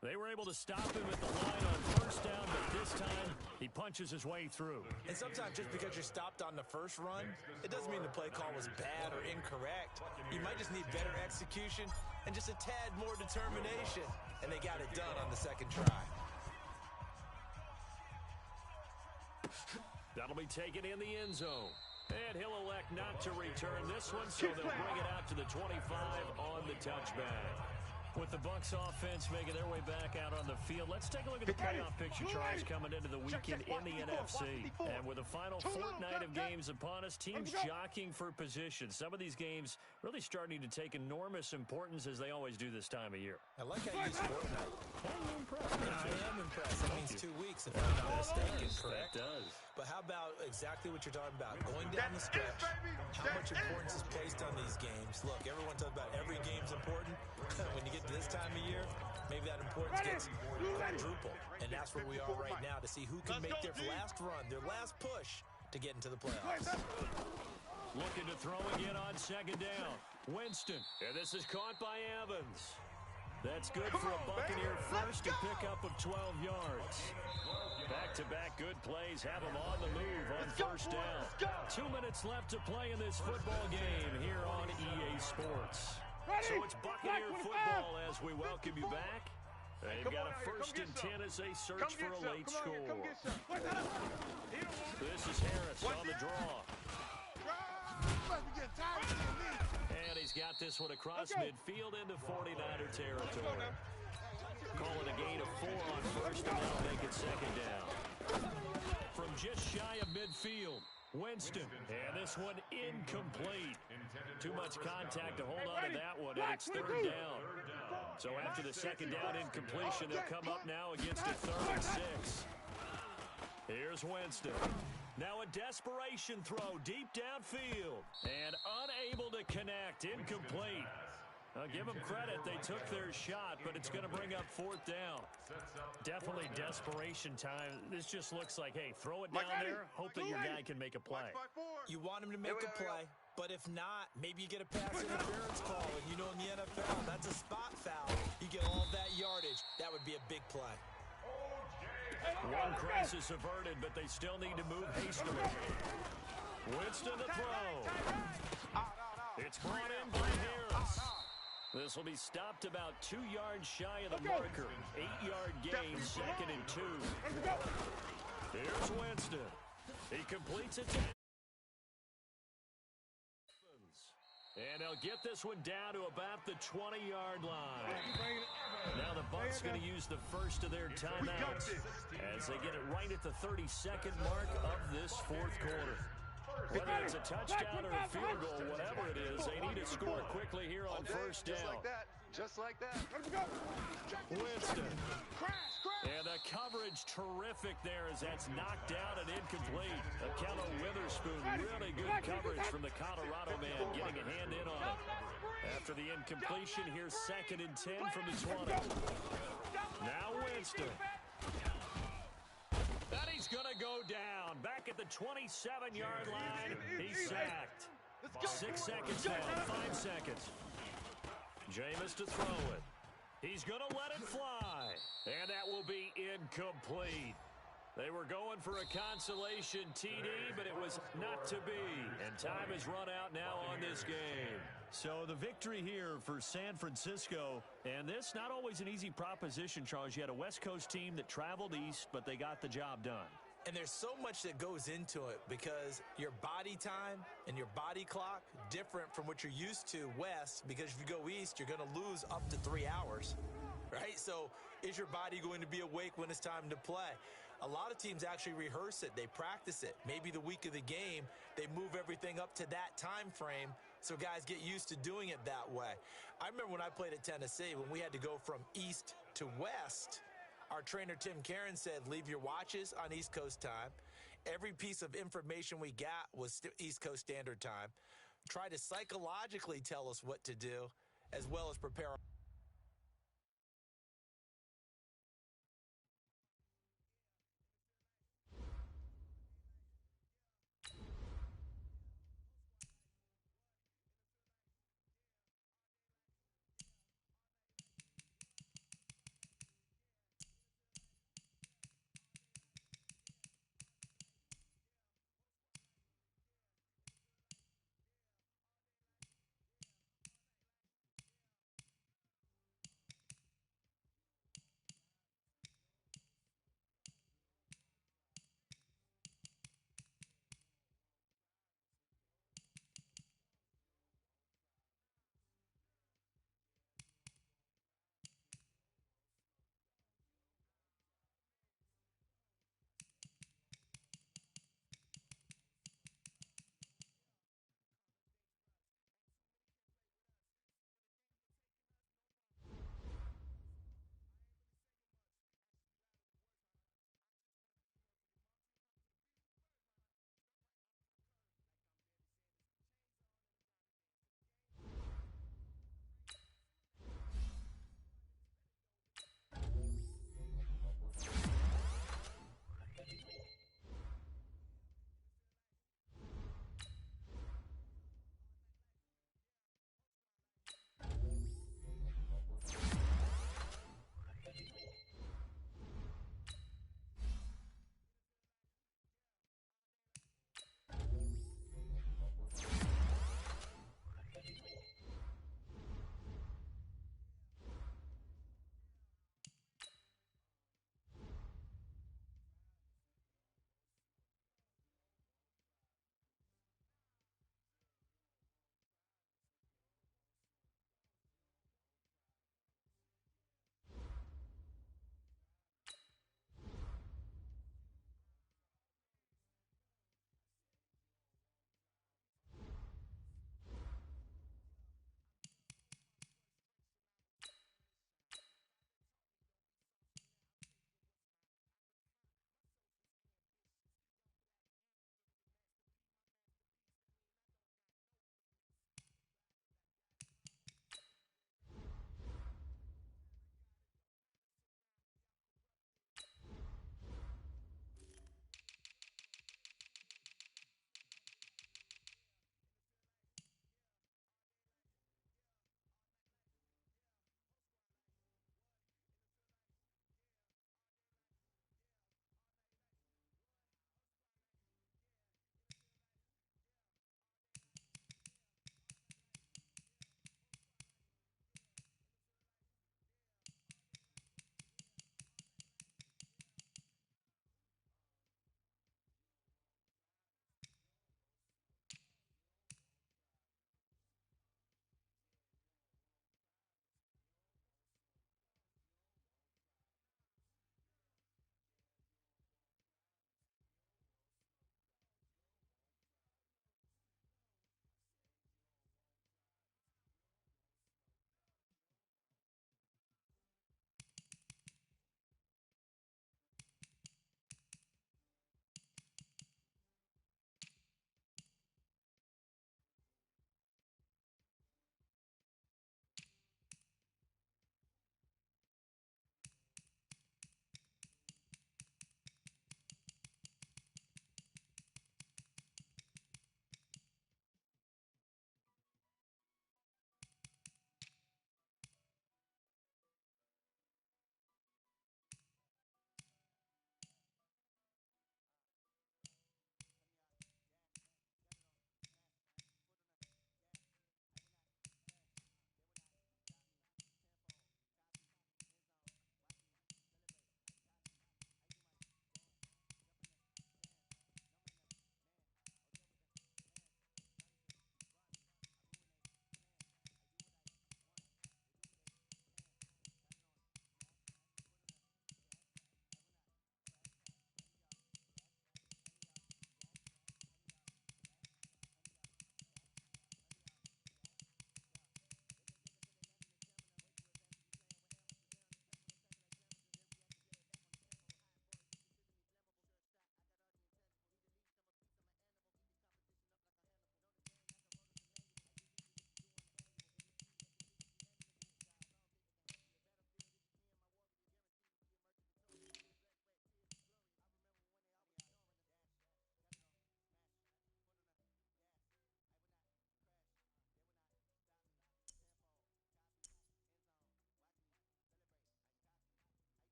They were able to stop him at the line on first down, but this time he punches his way through. And sometimes just because you're stopped on the first run, it doesn't mean the play call was bad or incorrect. You might just need better execution and just a tad more determination. And they got it done on the second try. That'll be taken in the end zone. And he'll elect not to return this one, so they'll bring it out to the 25 on the touchback. With the Bucs offense making their way back out on the field, let's take a look at the playoff picture, Charles, coming into the weekend in the NFC. And with the final fortnight of games upon us, teams jockeying for position. Some of these games really starting to take enormous importance as they always do this time of year. I like how you use fortnight. I am impressed. That means 2 weeks, if I'm not mistaken, correct? That does. But how about exactly what you're talking about? Going down the stretch, how much importance is placed on these games? Look, everyone talks about every game's important. When you get to this time of year, maybe that importance gets quadrupled. And that's where we are right now to see who can make their last run, their last push to get into the playoffs. Looking to throw again on second down. Winston. And this is caught by Evans. That's good for a Buccaneer first to pick up of 12 yards. Back-to-back good plays have him on the move on first down. 2 minutes left to play in this football game here on EA Sports. So it's Buccaneer football as we welcome you back. They've got a first and 10 as they search for a late score. This is Harris on the draw. And he's got this one across midfield into 49er territory. Call it a gain of 4 on first, and that'll make it second down. From just shy of midfield, Winston. And this one incomplete. Too much contact to hold on to that one, and it's third down. So after the second down incompletion, they'll come up now against a 3rd and 6. Here's Winston. Now a desperation throw deep downfield. And unable to connect. Incomplete. I'll give them credit. They took their shot, but it's going to bring up 4th down. Definitely desperation time. This just looks like, hey, throw it down there, hope that your guy can make a play. You want him to make a play, but if not, maybe you get a pass interference call. And you know in the NFL, that's a spot foul. You get all that yardage. That would be a big play. One crisis averted, but they still need to move hastily. Winston to throw. It's brought in by Harris. This will be stopped about 2 yards shy of the marker. 8-yard gain, 2nd and 2. Here's Winston. He completes it. And they'll get this one down to about the 20-yard line. Now the Bucs going to use the first of their timeouts as they get it right at the 32nd mark of this 4th quarter. Whether it's a touchdown or a field goal, whatever it is, they need to score quickly here on first down. Just like that. Winston. And the coverage terrific there as that's knocked down and incomplete. Akello Witherspoon, really good coverage from the Colorado man, getting a hand in on it. After the incompletion, here's 2nd and 10 from the 20. Now Winston. And he's going to go down. Back at the 27-yard line. He's sacked. 6 seconds now. 5 seconds. Jameis to throw it. He's going to let it fly. And that will be incomplete. They were going for a consolation TD, but it was not to be. And time has run out now on this game. So the victory here for San Francisco. And this not always an easy proposition, Charles. You had a West Coast team that traveled east, but they got the job done. And there's so much that goes into it because your body time and your body clock different from what you're used to west, because if you go east, you're going to lose up to 3 hours, right? So is your body going to be awake when it's time to play? A lot of teams actually rehearse it. They practice it. Maybe the week of the game, they move everything up to that time frame so guys get used to doing it that way. I remember when I played at Tennessee, when we had to go from east to west, our trainer, Tim Karen, said, leave your watches on East Coast time. Every piece of information we got was East Coast Standard Time. Try to psychologically tell us what to do, as well as prepare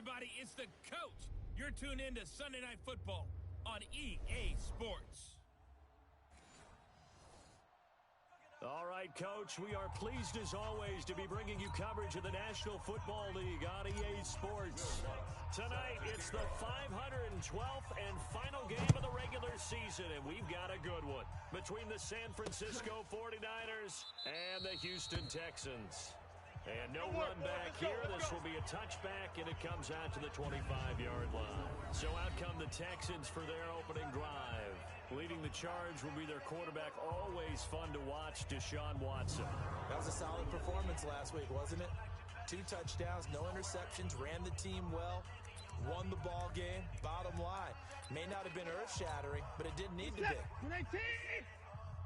everybody. It's the coach. You're tuned in to Sunday Night Football on EA Sports. All right, Coach, we are pleased as always to be bringing you coverage of the National Football League on EA Sports. Tonight, it's the 512th and final game of the regular season, and we've got a good one between the San Francisco 49ers and the Houston Texans. And no run back here. This will be a touchback, and it comes out to the 25-yard line. So out come the Texans for their opening drive. Leading the charge will be their quarterback, always fun to watch, Deshaun Watson. That was a solid performance last week, wasn't it? 2 touchdowns, no interceptions, ran the team well, won the ball game. Bottom line, may not have been earth-shattering, but it didn't need to be.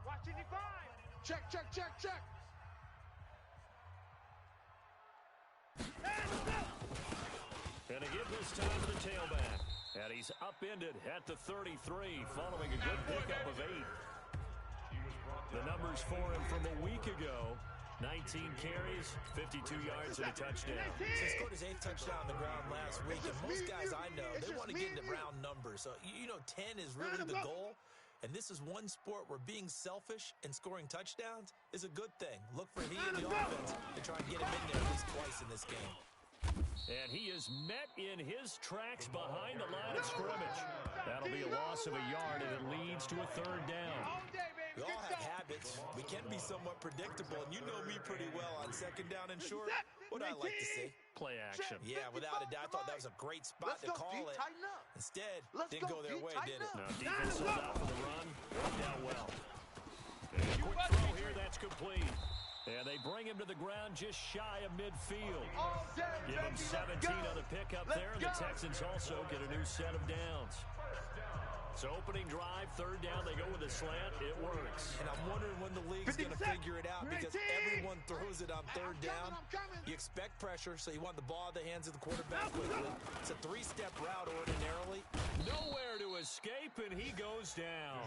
Watch 85. Check, check, check, check. And a give this time to the tailback. And he's upended at the 33 following a good pickup of 8. The numbers for him from a week ago: 19 carries, 52 yards, and a touchdown. So he scored his 8th touchdown on the ground last week, and most guys I know, they want to get into round numbers. So, 10 is really the goal. And this is one sport where being selfish and scoring touchdowns is a good thing. Look for he and the offense to try and get him in there at least twice in this game. And he is met in his tracks behind the line of scrimmage. That'll be a loss of a yard, and it leads to a 3rd down. We all have habits. We can be somewhat predictable, and you know me pretty well on 2nd down and short. What I like to see. Play action. Yeah, without a doubt. I thought that was a great spot to call it. Instead, didn't go their way, did it? No, defense sold out for the run. Worked out well. And a quick throw here, that's complete. And they bring him to the ground just shy of midfield. Give him 17 on the pickup there, and the Texans also get a new set of downs. So opening drive, 3rd down, they go with a slant. It works. And I'm wondering when the league's going to figure it out, because everyone throws it on 3rd down. You expect pressure, so you want the ball in the hands of the quarterback quickly. It's a 3-step route ordinarily. Nowhere to escape, and he goes down.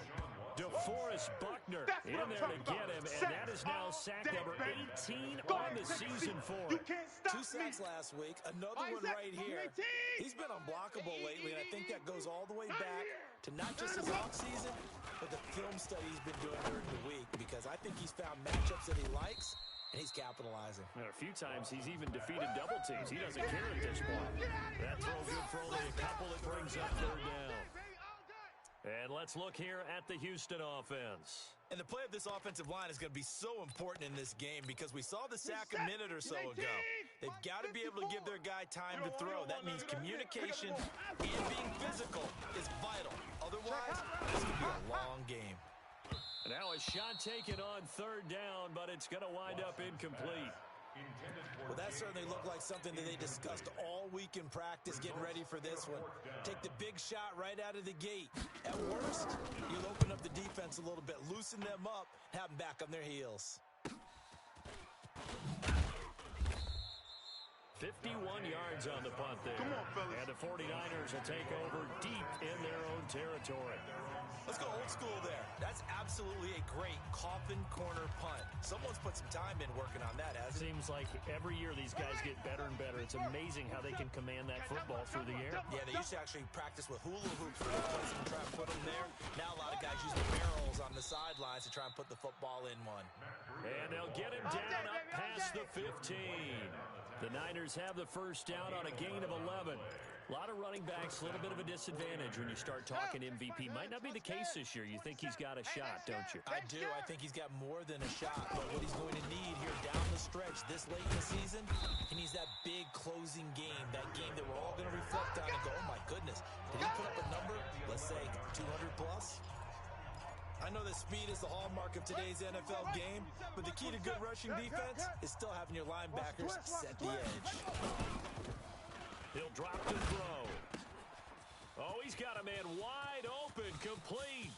DeForest Buckner in there to get him, and that is now sack number 18 on the season for him. 2 sacks last week, another one right here. He's been unblockable lately, and I think that goes all the way back to not just his offseason, but the film study he's been doing during the week, because I think he's found matchups that he likes, and he's capitalizing. And a few times he's even defeated double teams. He doesn't care at this point. That throw good for only a couple. It brings up 3rd down. And let's look here at the Houston offense. And the play of this offensive line is going to be so important in this game, because we saw the sack a minute or so ago. They've got to be able to give their guy time to throw. That means communication and being physical is vital. Otherwise, this could be a long game. And now a shot taken on 3rd down, but it's going to wind up incomplete. Well, that certainly looked like something that they discussed all week in practice, getting ready for this one. Take the big shot right out of the gate. At worst, you'll open up the defense a little bit, loosen them up, have them back on their heels. 51 yards on the punt there. Come on, fellas. And the 49ers will take over deep in their own territory. Let's go old school there. That's absolutely a great coffin corner punt. Someone's put some time in working on that, hasn't it? Seems like every year these guys get better and better. It's amazing how they can command that football through the air. Yeah, they used to actually practice with hula hoops for the place and try and put them there. Now a lot of guys use the barrels on the sidelines to try and put the football in one. And they'll get him down up past the 15. The Niners have the 1st down on a gain of 11. A lot of running backs, a little bit of a disadvantage when you start talking MVP. Might not be the case this year. You think he's got a shot, don't you? I do. I think he's got more than a shot. But what he's going to need here down the stretch this late in the season, he needs that big closing game, that game that we're all going to reflect on and go, oh, my goodness, did he put up a number, let's say, 200 plus? I know that speed is the hallmark of today's NFL game, but the key to good rushing defense is still having your linebackers set the edge. He'll drop the throw. Oh, he's got a man wide open, complete.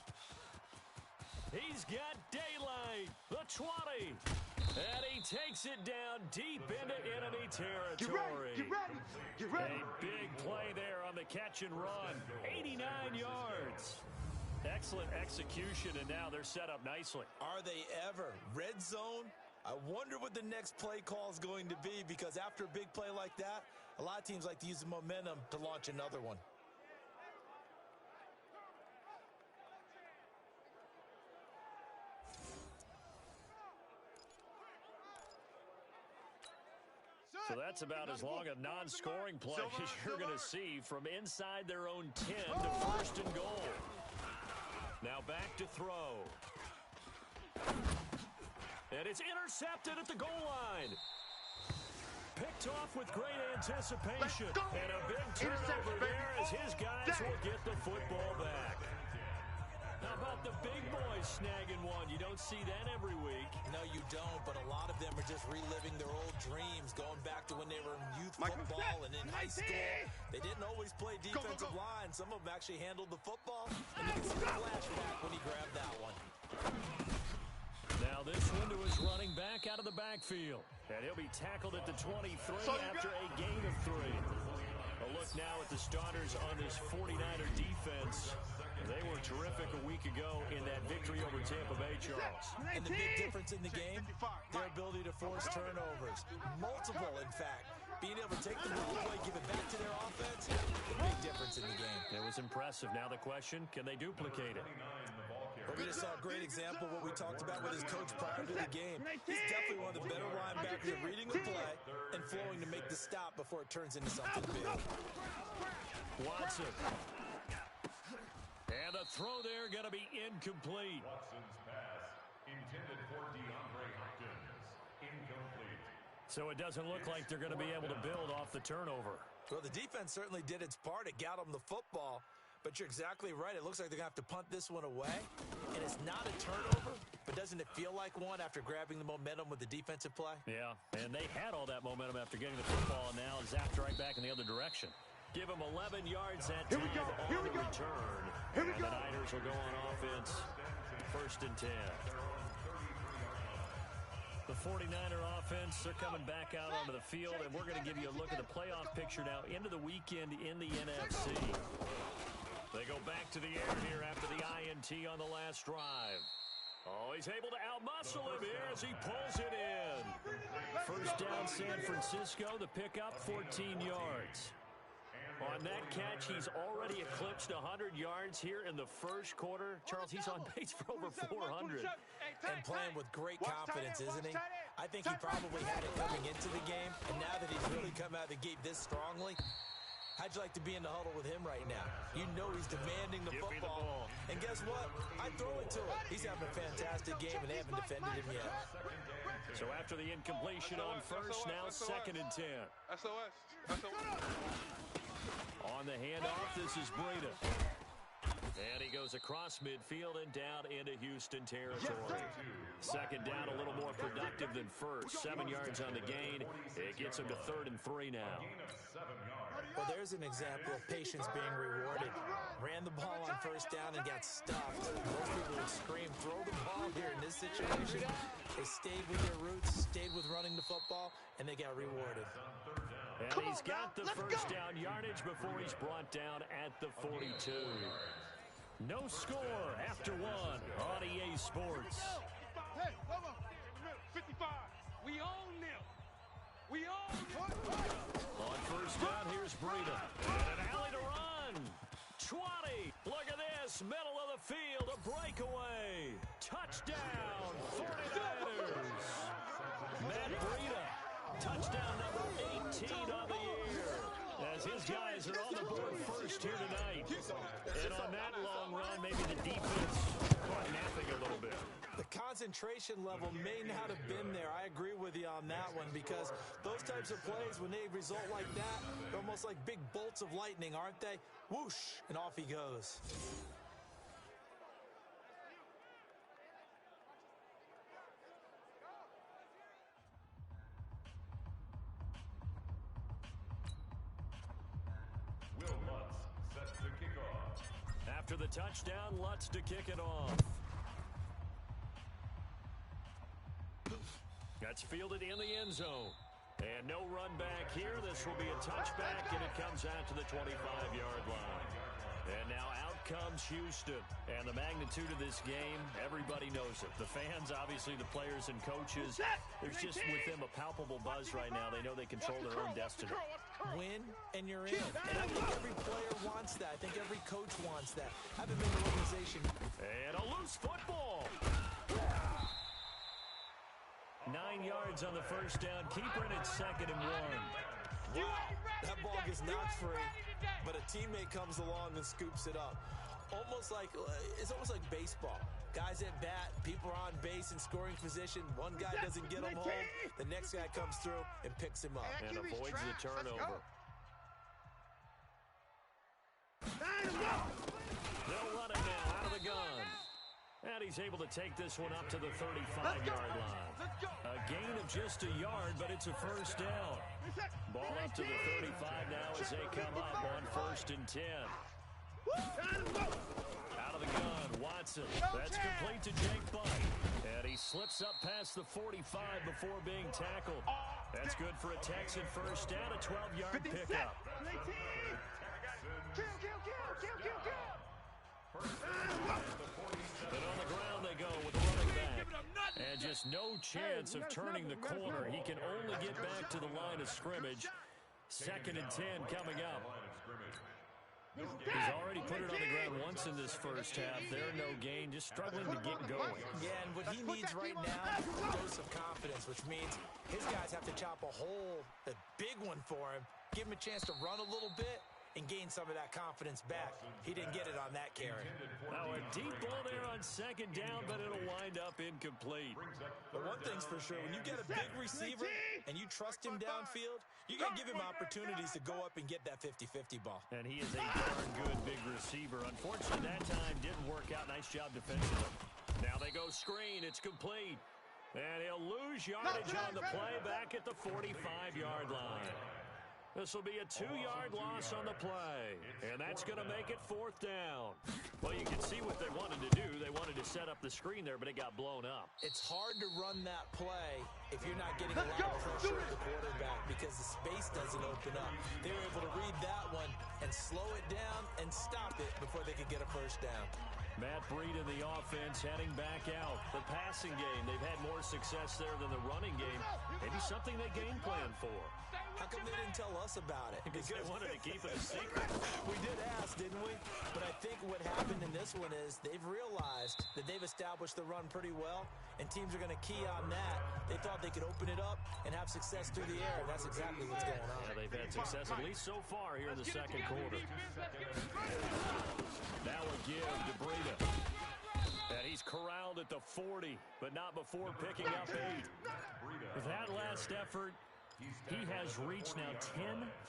He's got daylight, the 20. And he takes it down deep into enemy territory. Get ready. A big play there on the catch and run. 89 yards. Excellent execution, and now they're set up nicely. Are they ever? Red zone? I wonder what the next play call is going to be, because after a big play like that, A lot of teams like to use the momentum to launch another one. So that's about as long a non-scoring play as you're going to see from inside their own 10 to first and goal. Now back to throw. And it's intercepted at the goal line. Picked off with great anticipation. And a big turnover there as his guys will get the football back. How about the big boys snagging one? You don't see that every week. No, you don't, but a lot of them are just reliving their old dreams, going back to when they were in youth football and in high school. They didn't always play defensive line. Some of them actually handled the football, and you can see the flashback when he grabbed that one. Now this one to his running back out of the backfield. And he'll be tackled at the 23 after a gain of 3. A look now at the starters on this 49er defense. They were terrific a week ago in that victory over Tampa Bay, Charles. And the big difference in the game, their ability to force turnovers. Multiple, in fact. Being able to take the ball away, give it back to their offense, a big difference in the game. It was impressive. Now the question, can they duplicate it? Well, we just saw a great example of what we talked about with his coach prior to the game. He's definitely one of the better linebackers at reading the play and flowing to make the stop before it turns into something big. Watson. And the throw there going to be incomplete. Watson's pass intended for DeAndre Hopkins. Incomplete. So it doesn't look like they're going to be able to build off the turnover. Well, the defense certainly did its part. It got them the football. But you're exactly right. It looks like they're going to have to punt this one away. And it's not a turnover, but doesn't it feel like one after grabbing the momentum with the defensive play? Yeah, and they had all that momentum after getting the football, and now zapped right back in the other direction. Give them 11 yards that time on the return. And the Niners will go on offense, first and 10. The 49er offense, they're coming back out onto the field, and we're going to give you a look at the playoff picture now into the weekend in the NFC. They go back to the air here after the INT on the last drive. Oh, he's able to outmuscle him here as he pulls it in. First down, San Francisco, the pickup, 14 yards. On that catch, he's already eclipsed 100 yards here in the first quarter. Charles, he's on pace for over 400. And playing with great confidence, isn't he? I think he probably had it coming into the game, and now that he's really come out of the gate this strongly, how'd you like to be in the huddle with him right now? You know he's demanding the football. And guess what? I throw it to him. He's having a fantastic game, and they haven't defended him yet. So after the incompletion on first, now second and 10. SOS. On the handoff, this is Breida. And he goes across midfield and down into Houston territory. Second down, a little more productive than first. 7 yards on the gain. It gets him to 3rd and 3 now. Well, there's an example of patience being rewarded. Ran the ball on first down and got stuffed. Most people would scream, throw the ball here in this situation. They stayed with their roots, stayed with running the football, and they got rewarded. And he's got the first down yardage before he's brought down at the 42. No score after 1 on EA Sports. Hey, hold on. 55. We own them. We own them. On first down, here's Breida. And an alley to run. 20. Look at this. Middle of the field. A breakaway. Touchdown. 49ers. Matt Breida. Touchdown number 18 on the year. As his guys are on the board first here tonight. And on that long run, maybe the defense caught napping a little bit. The concentration level may not have been there. I agree with you on that one because those types of plays, when they result like that, they're almost like big bolts of lightning, aren't they? Whoosh, and off he goes. After the touchdown, Lutz to kick it off. That's fielded in the end zone. And no run back here. This will be a touchback, and it comes out to the 25-yard line. And now out comes Houston. And the magnitude of this game, everybody knows it. The fans, obviously the players and coaches. There's just with them a palpable buzz right now. They know they control their own destiny. win, and you're in. And I think every player wants that. I think every coach wants that. I haven't been to an organization. And a loose football. 9 yards on the first down. Keeper in at 2nd and 1. Wow, that ball gets knocked free, but a teammate comes along and scoops it up. It's almost like baseball. Guys at bat, people are on base in scoring position. One guy doesn't get him home. The next guy comes through and picks him up. And avoids the turnover. They'll run it now out of the gun. And he's able to take this one up to the 35-yard line. A gain of just a yard, but it's a first down. Ball up to the 35 now as they come up on 1st and 10. Out of the gun, Watson. That's complete to Jake Butt. And he slips up past the 45 before being tackled. That's good for a Texan first down, a 12-yard pickup. And on the ground they go with the running back. And just no chance of turning the corner. He can only get back to the line of scrimmage. 2nd and 10 coming up. He's already put it on the ground once in this first half. There, no gain, just struggling to get going. Yeah, and what he needs right now is a dose of confidence, which means his guys have to chop a hole, a big one for him, give him a chance to run a little bit, and gain some of that confidence back. He didn't get it on that carry. Now a deep ball there on 2nd down, but it'll wind up incomplete. But one thing's for sure, when you get a big receiver and you trust him downfield, you got to give him opportunities to go up and get that 50-50 ball. And he is a darn good big receiver. Unfortunately, that time didn't work out. Nice job defensively. Now they go screen. It's complete. And he'll lose yardage on the play back at the 45-yard line. This will be a 2-yard loss on the play. And that's going to make it 4th down. Well, you can see what they wanted to do. They wanted to set up the screen there, but it got blown up. It's hard to run that play if you're not getting a lot of pressure at the quarterback because the space doesn't open up. They were able to read that one and slow it down and stop it before they could get a first down. Matt Breed in the offense heading back out. The passing game, they've had more success there than the running game. Maybe something they game plan for. How come they didn't tell us about it? Because they wanted to keep it a secret. We did ask, didn't we? But I think what happened in this one is they've realized that they've established the run pretty well, and teams are going to key on that. They thought they could open it up and have success through the air, and that's exactly what's going on. Yeah, they've had success, at least so far here in the 2nd quarter. Now a give to Breida. And he's corralled at the 40, but not before picking up 8. With that last effort, he has reached now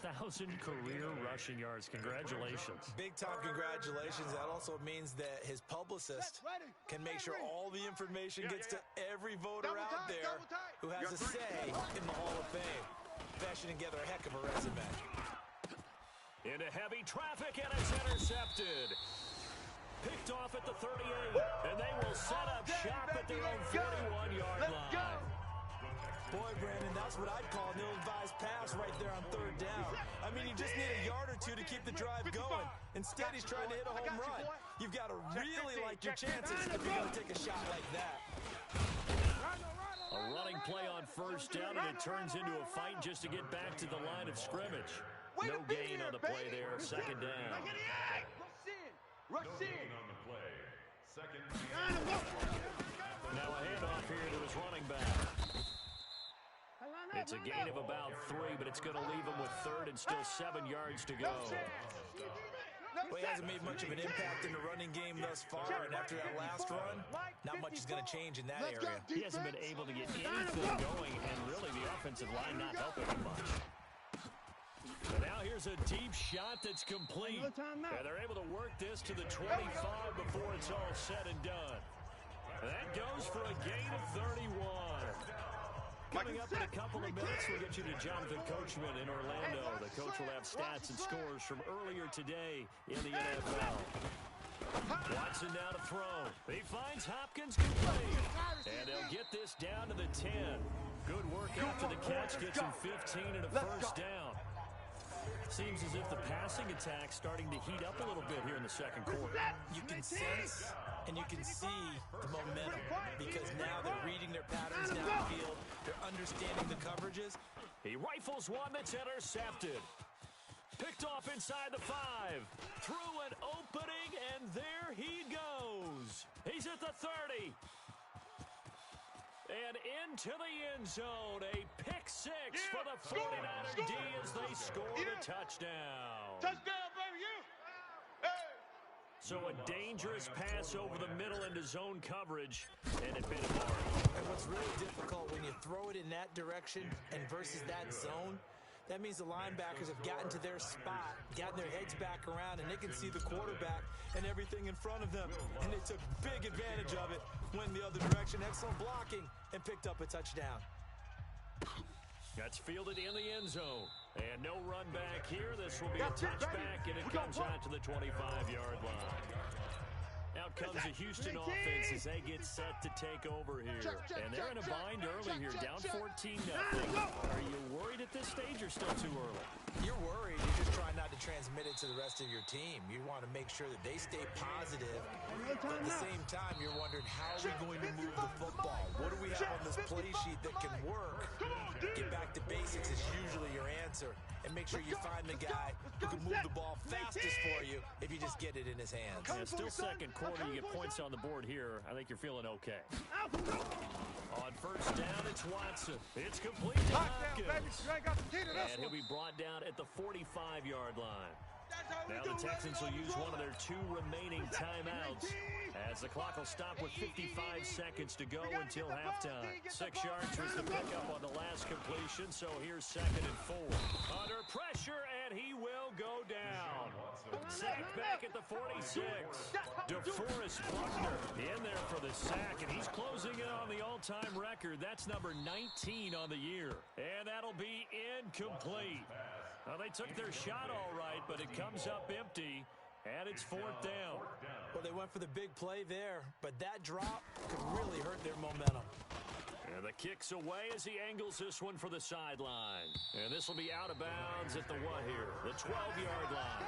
10,000 career rushing yards. Congratulations. Big-time congratulations. That also means that his publicist can make sure all the information gets to every voter out there who has a say in the Hall of Fame. Fashioning together a heck of a resume. Into heavy traffic, and it's intercepted. Picked off at the 38, and they will set up shop at their own 41-yard line. Boy, Brandon, that's what I'd call an ill-advised pass right there on 3rd down. I mean, you just need a yard or two to keep the drive going. Instead, he's trying to hit a home run. You've got to really like your chances if you're going to take a shot like that. A running play on 1st down, and it turns into a fight just to get back to the line of scrimmage. No gain on the play there, 2nd down. Rush in. On the play. 2nd down. Now a handoff here to his running back. It's a gain of about 3, but it's going to leave him with 3rd and still 7 yards to go. Well, he hasn't made much of an impact in the running game thus far, and after that last run, not much is going to change in that area. He hasn't been able to get anything going, and really the offensive line not helping him much. And now here's a deep shot that's complete. And they're able to work this to the 25 before it's all said and done. And that goes for a gain of 31. Coming up in a couple of minutes, we'll get you to Jonathan Coachman in Orlando. The coach will have stats and scores from earlier today in the NFL. Watson now to throw. He finds Hopkins complete. And they'll get this down to the 10. Good work after the catch, gets him 15 and a first down. Seems as if the passing attack's starting to heat up a little bit here in the 2nd quarter. You can sense and you can see the momentum because now they're reading their patterns downfield. They're understanding the coverages. He rifles rifles one that's intercepted. Picked off inside the 5. Through an opening, and there he goes. He's at the 30. And into the end zone. A pick 6 for the 49er D as they score the touchdown. Touchdown, baby, Hey. So a dangerous pass over the middle into zone coverage, and it bit him hard. And what's really difficult when you throw it in that direction and versus that zone, that means the linebackers have gotten to their spot, gotten their heads back around, and they can see the quarterback and everything in front of them. And they took big advantage of it, went in the other direction, excellent blocking, and picked up a touchdown. That's fielded in the end zone. And no run back here. This will be a touchback, and it comes out to the 25-yard line. Out comes the Houston offense as they get set to take over here. And they're in a bind early here, down 14-0. Are you worried at this stage or still too early? You're worried. You're just trying not to transmit it to the rest of your team. You want to make sure that they stay positive. But at the same time, you're wondering, how are we going to move the football? What do we have on this play sheet that can work? Get back to basics is usually your answer. And make sure you find the guy who can move the ball fastest for you if you just get it in his hands. Yeah, still second quarter. You get points on the board here. I think you're feeling okay. On first down, it's Watson. It's complete to Hopkins. And he'll be brought down at the 45-yard line. Now the Texans will use one of their 2 remaining timeouts as the clock will stop with 55 seconds to go until halftime. 6 yards was the pickup on the last completion, so here's 2nd and 4. Under pressure, and he will go down. Sacked back at the 46. DeForest Buckner in there for the sack, and he's closing in on the all-time record. That's number 19 on the year. And that'll be incomplete. Well, they took their shot all right, but it comes up empty, and it's 4th down. Well, they went for the big play there, but that drop could really hurt their momentum. And the kick's away as he angles this one for the sideline. And this will be out of bounds at the what here? The 12-yard line.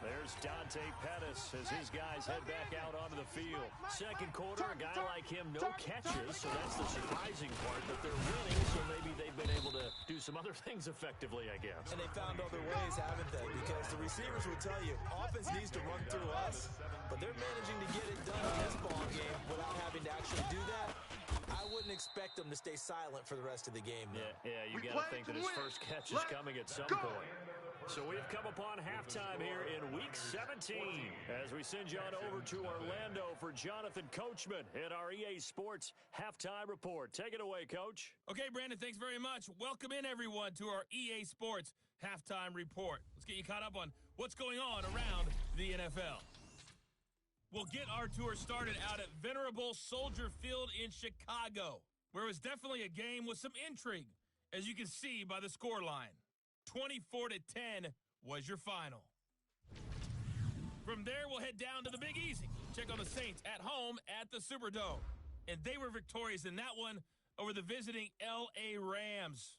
There's Dante Pettis as his guys head back out onto the field. Second quarter, a guy like him, no catches, so that's the surprising part. But they're winning, so maybe they've been able to do some other things effectively, I guess. And they found other ways, haven't they? Because the receivers will tell you, offense needs to run through us, but they're managing to get it done in this ball game without having to actually do that. I wouldn't expect them to stay silent for the rest of the game, though. Yeah, you got to think that his first catch is coming at some point. So we've come upon halftime here in Week 17 as we send you on over to Orlando for Jonathan Coachman at our EA Sports Halftime Report. Take it away, Coach. Okay, Brandon, thanks very much. Welcome in, everyone, to our EA Sports Halftime Report. Let's get you caught up on what's going on around the NFL. We'll get our tour started out at venerable Soldier Field in Chicago, where it was definitely a game with some intrigue, as you can see by the scoreline. 24-10 was your final. From there, we'll head down to the Big Easy. Check on the Saints at home at the Superdome. And they were victorious in that one over the visiting L.A. Rams.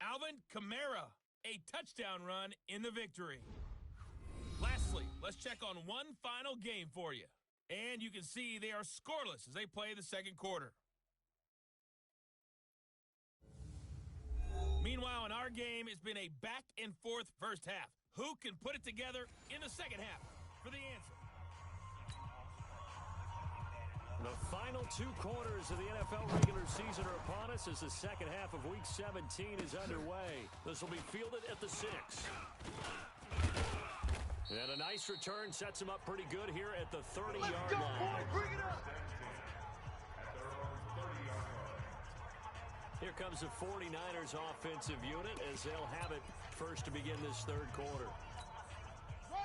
Alvin Kamara, a touchdown run in the victory. Lastly, let's check on one final game for you. And you can see they are scoreless as they play the second quarter. Meanwhile, in our game, it's been a back-and-forth first half. Who can put it together in the second half? For the answer. The final 2 quarters of the NFL regular season are upon us as the second half of Week 17 is underway. This will be fielded at the 6. And a nice return sets him up pretty good here at the 30-yard line. Bring it up. Here comes the 49ers offensive unit as they'll have it first to begin this third quarter.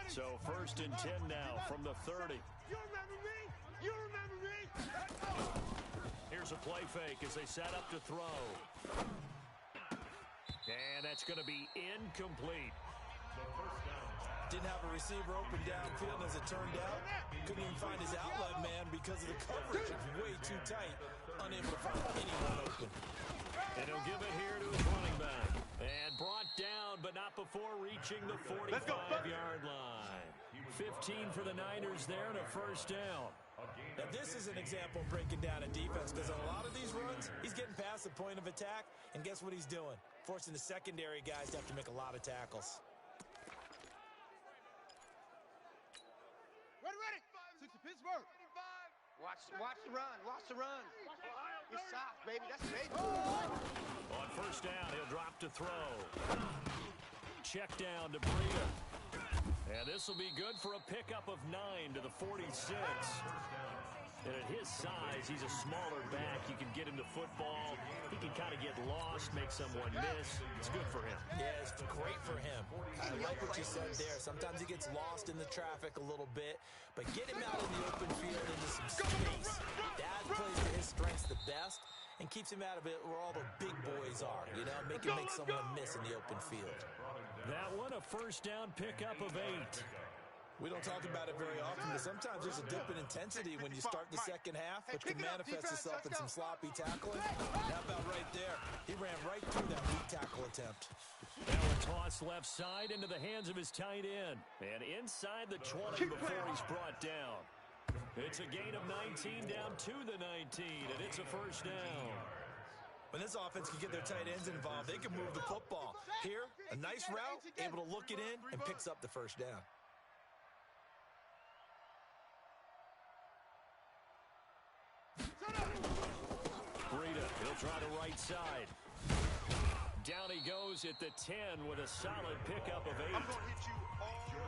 So 1st and 10 now from the 30. You remember me? You remember me? Here's a play fake as they set up to throw. And that's going to be incomplete. Didn't have a receiver open downfield, as it turned out. Couldn't even find his outlet man because of the coverage. It's way too tight. Unable to find anyone open. And he'll give it here to his running back. And brought down, but not before reaching the 45-yard line. 15 for the Niners there and a first down. Now, this is an example of breaking down a defense because on a lot of these runs, he's getting past the point of attack, and guess what he's doing? Forcing the secondary guys to have to make a lot of tackles. Ready. 6 to Pittsburgh. Watch the run. Watch the run. It's soft, baby. That's baby. On first down, he'll drop to throw. Check down to Breida. And this will be good for a pickup of 9 to the 46. And at his size, he's a smaller back. You can get him to football. He can kind of get lost, make someone miss. It's good for him. Yeah, it's great for him. I like what you said there. Sometimes he gets lost in the traffic a little bit, but get him out in the open field into some space. That plays to his strengths the best and keeps him out of it where all the big boys are, you know, make someone miss in the open field. That one, a first down pickup of 8. We don't talk about it very often, but sometimes there's a dip in intensity when you start the second half, which can manifest itself in some sloppy tackling. How about right there? He ran right through that weak tackle attempt. Now a toss left side into the hands of his tight end. And inside the 20 before he's brought down. It's a gain of 19 down to the 19, and it's a first down. When this offense can get their tight ends involved, they can move the football. Here, a nice route, able to look it in, and picks up the first down. Breida, he'll try the right side. Down he goes at the 10 with a solid pickup of 8.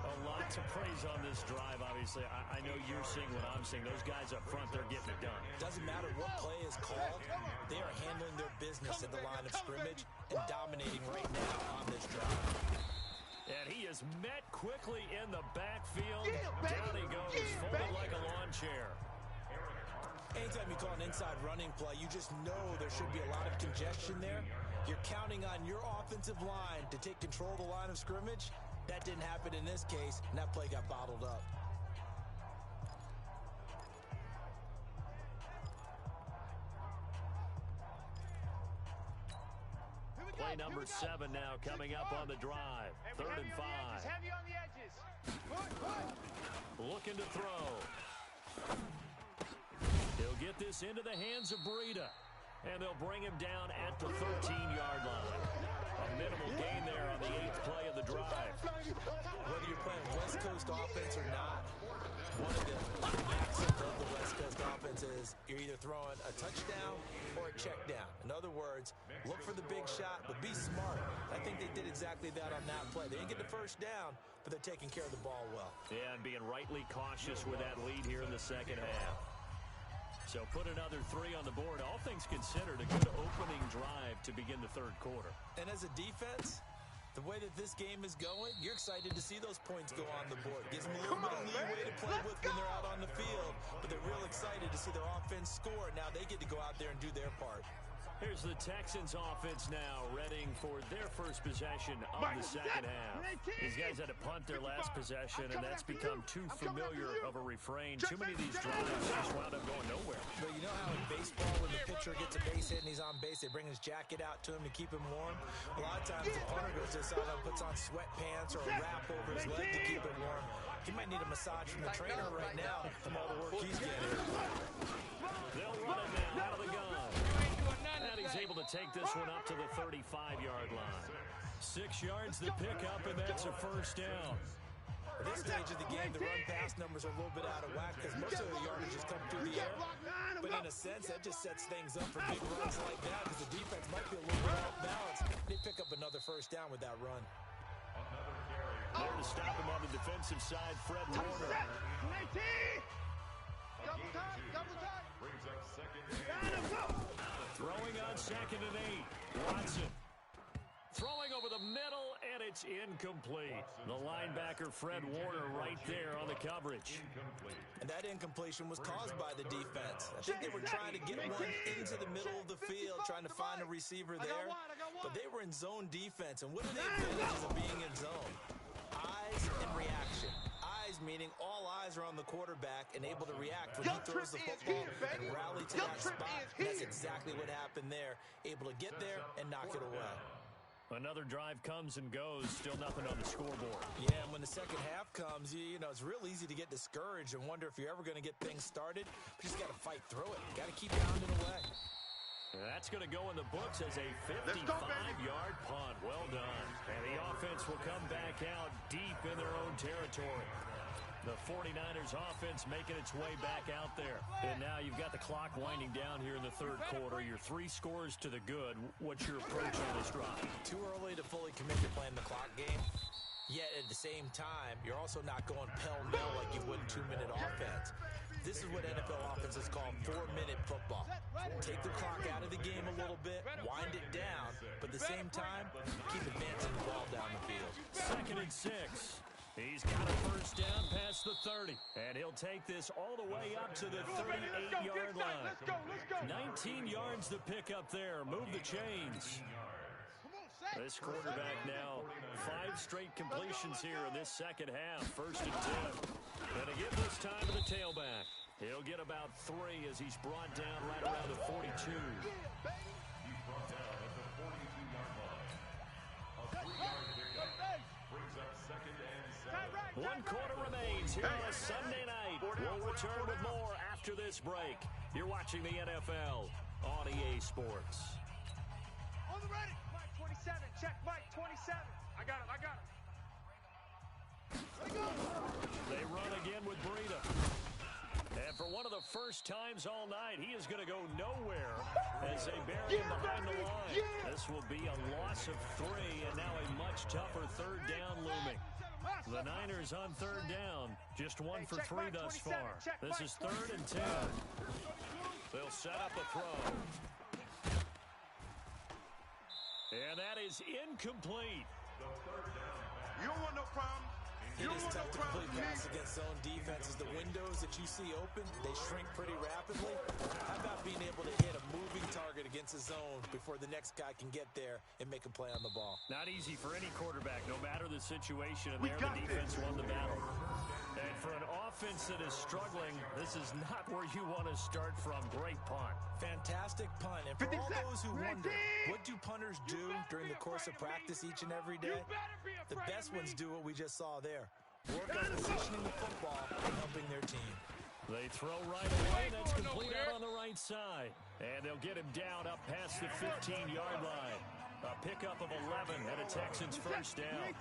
A lot to praise on this drive, obviously. I know you're seeing what I'm seeing. Those guys up front, they're getting it done. Doesn't matter what play is called. They are handling their business at the line of scrimmage and dominating right now on this drive. And he is met quickly in the backfield. Down he goes, folded like a lawn chair. Anytime you call an inside running play, you just know there should be a lot of congestion there. You're counting on your offensive line to take control of the line of scrimmage. That didn't happen in this case, and that play got bottled up. Play number 7 now coming up on the drive. 3rd and 5. Heavy on the edges. Looking to throw. He'll get this into the hands of Breida. And they'll bring him down at the 13-yard line. A minimal gain there on the 8th play of the drive. Whether you're playing West Coast offense or not, one of the maxims of the West Coast offense is you're either throwing a touchdown or a check down. In other words, look for the big shot, but be smart. I think they did exactly that on that play. They didn't get the first down, but they're taking care of the ball well. Yeah, and being rightly cautious with that lead here in the second half. So put another 3 on the board. All things considered, a good opening drive to begin the 3rd quarter. And as a defense, the way that this game is going, you're excited to see those points go on the board. Gives them a little bit of leeway to play with when they're out on the field. But they're real excited to see their offense score. Now they get to go out there and do their part. Here's the Texans offense now, readying for their first possession of the second half. These guys had to punt their last possession, and that's become too familiar of a refrain. Too many of these drives just wound up going nowhere. But you know how in baseball, when the pitcher gets a base hit and he's on base, they bring his jacket out to him to keep him warm? A lot of times the punter goes just out and puts on sweatpants or a wrap over his leg to keep it warm. He might need a massage from the trainer right now from all the work he's getting. They'll run it now out of the gun. And he's able to take this one up to the 35-yard line. 6 yards to pick up, and that's a first down. At this stage of the game, the run-pass numbers are a little bit out of whack because most of the yardage has come through the air. But in a sense, that just sets things up for big runs like that because the defense might be a little bit off balance. They pick up another first down with that run. There to stop him on the defensive side, Fred Warner. Double time. Brings up 2nd and 8. Throwing on 2nd and 8. Watson. Throwing over the middle, and it's incomplete. The linebacker, Fred Warner, right there on the coverage. And that incompletion was caused by the defense. I think they were trying to get one into the middle of the field, trying to find a receiver there. But they were in zone defense, and what are the advantages of being in zone? Eyes and reaction. Eyes meaning all eyes are on the quarterback and able to react when he throws the football and rally to that spot. And that's exactly what happened there. Able to get there and knock it away. Another drive comes and goes, still nothing on the scoreboard. Yeah, and when the second half comes, you know, it's real easy to get discouraged and wonder if you're ever going to get things started. You just got to fight through it. Got to keep pounding away. That's going to go in the books as a 55-yard punt. Well done. And the offense will come back out deep in their own territory. The 49ers offense making its way back out there. And now you've got the clock winding down here in the third quarter. You're 3 scores to the good. What's your approach on this drive? Too early to fully commit to playing the clock game. Yet at the same time, you're also not going pell-mell like you would in 2-minute offense. This is what NFL offenses call 4-minute football. Take the clock out of the game a little bit, wind it down, but at the same time, keep advancing the ball down the field. 2nd and 6. He's got a first down past the 30, and he'll take this all the way up to the 38-yard line. 19 yards to pick up there. Move the chains. This quarterback now 5 straight completions here in this second half. 1st and 10. And to give this time to the tailback. He'll get about 3 as he's brought down right around the 42. He's brought down at the 42-yard line. A 3-yard pickup brings up 2nd and 7. 1 quarter remains here on a Sunday night. We'll return with more after this break. You're watching the NFL on EA Sports. On the ready. Mike 27, check Mike 27. I got him. They run again with Breida. And for one of the first times all night, he is going to go nowhere as they bury him behind the line. This will be a loss of 3 and now a much tougher 3rd down looming. The Niners on 3rd down, just 1 for 3 thus far. This is 3rd and 10. They'll set up a throw. And that is incomplete. You don't want no problem. It is tough to complete pass against zone defenses. The windows that you see open, they shrink pretty rapidly. How about being able to hit a moving target against a zone before the next guy can get there and make a play on the ball? Not easy for any quarterback, no matter the situation. And there the defense won the battle. And for an offense that is struggling, this is not where you want to start from. Great punt. Fantastic punt. And for all those who wonder, what do punters do during the course of practice each and every day? The best ones do what we just saw there. Work on positioning the football and helping their team. They throw right away. That's complete out on the right side. And they'll get him down up past the 15-yard line. A pickup of 11 and a Texans first down.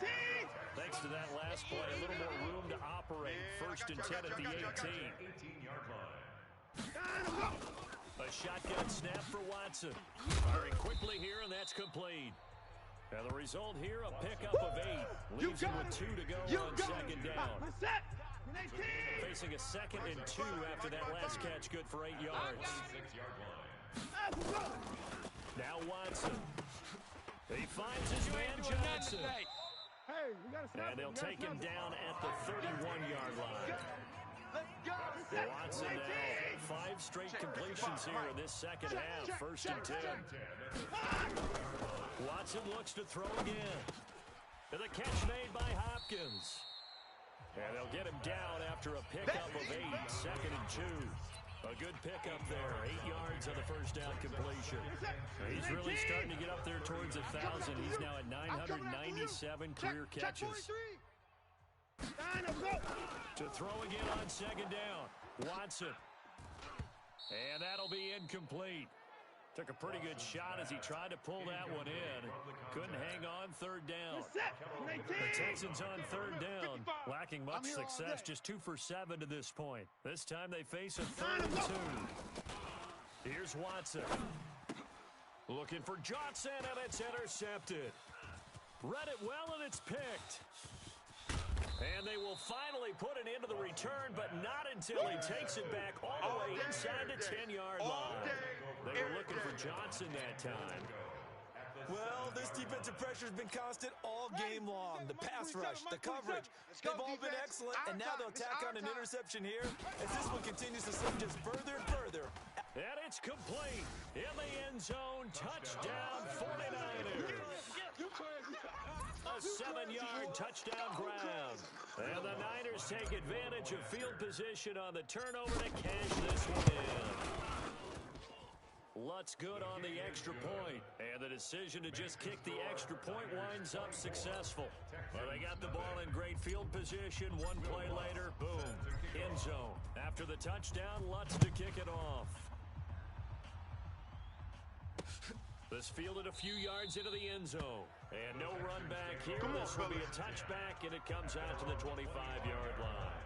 Thanks to that last play, a little more room to operate. 1st and 10 at the 18. 18-yard line. A shotgun snap for Watson. Firing quickly here, and that's complete. And the result here, a pickup of 8. Leaves him with 2 to go on 2nd down. Facing a 2nd and 2 after that last catch, good for 8 yards. 6-yard line. Now Watson. He finds his man Johnson. And they'll take him down at the 31-yard line. Watson now 5 straight completions here in this second half. 1st and 10. Watson looks to throw again. And the catch made by Hopkins. And they'll get him down after a pickup of 8. 2nd and 2. A good pickup there. 8 yards on the first down completion. He's really starting to get up there towards 1,000. He's now at 997 career catches. To throw again on 2nd down. Watson. And that'll be incomplete. Took a pretty good shot as he tried to pull that one in. Couldn't hang on 3rd down. The Texans on 3rd down. Lacking much success. Just 2 for 7 to this point. This time they face a 3rd and 2. Here's Watson. Looking for Johnson, and it's intercepted. Read it well, and it's picked. And they will finally put an end to the return, but not until he takes it back all the way inside the 10-yard line. They were looking for Johnson that time. Well, this defensive pressure has been constant all game long. The pass rush, the coverage, they've all been excellent, and now they'll tack on an interception here as this one continues to slip just further and further. And it's complete. In the end zone, touchdown 49ers. A 7-yard touchdown grab. And the Niners take advantage of field position on the turnover to cash this one in. Lutz good on the extra point. And the decision to just kick the extra point winds up successful. Well, they got the ball in great field position. One play later, boom, end zone. After the touchdown, Lutz to kick it off. This fielded a few yards into the end zone. And no run back here. This will be a touchback, and it comes out to the 25-yard line.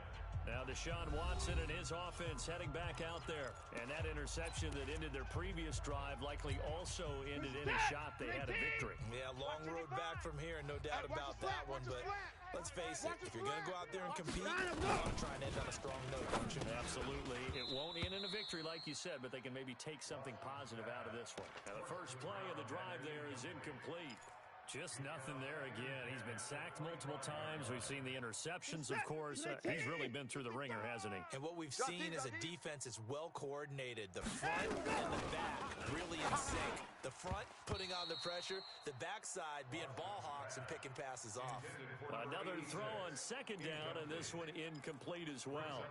Now Deshaun Watson and his offense heading back out there. And that interception that ended their previous drive likely also ended any shot they had at victory. Yeah, long road back from here, no doubt about that one. But let's face it, if you're going to go out there and compete, you want to try and end on a strong note, don't you? Absolutely. It won't end in a victory like you said, but they can maybe take something positive out of this one. Now the first play of the drive there is incomplete. Just nothing there again. He's been sacked multiple times. We've seen the interceptions, of course. He's really been through the ringer, hasn't he? And what we've seen is a defense that's well coordinated. The front and the back really in sync. The front putting on the pressure. The backside being ball hawks and picking passes off. Another throw on second down, and this one incomplete as well.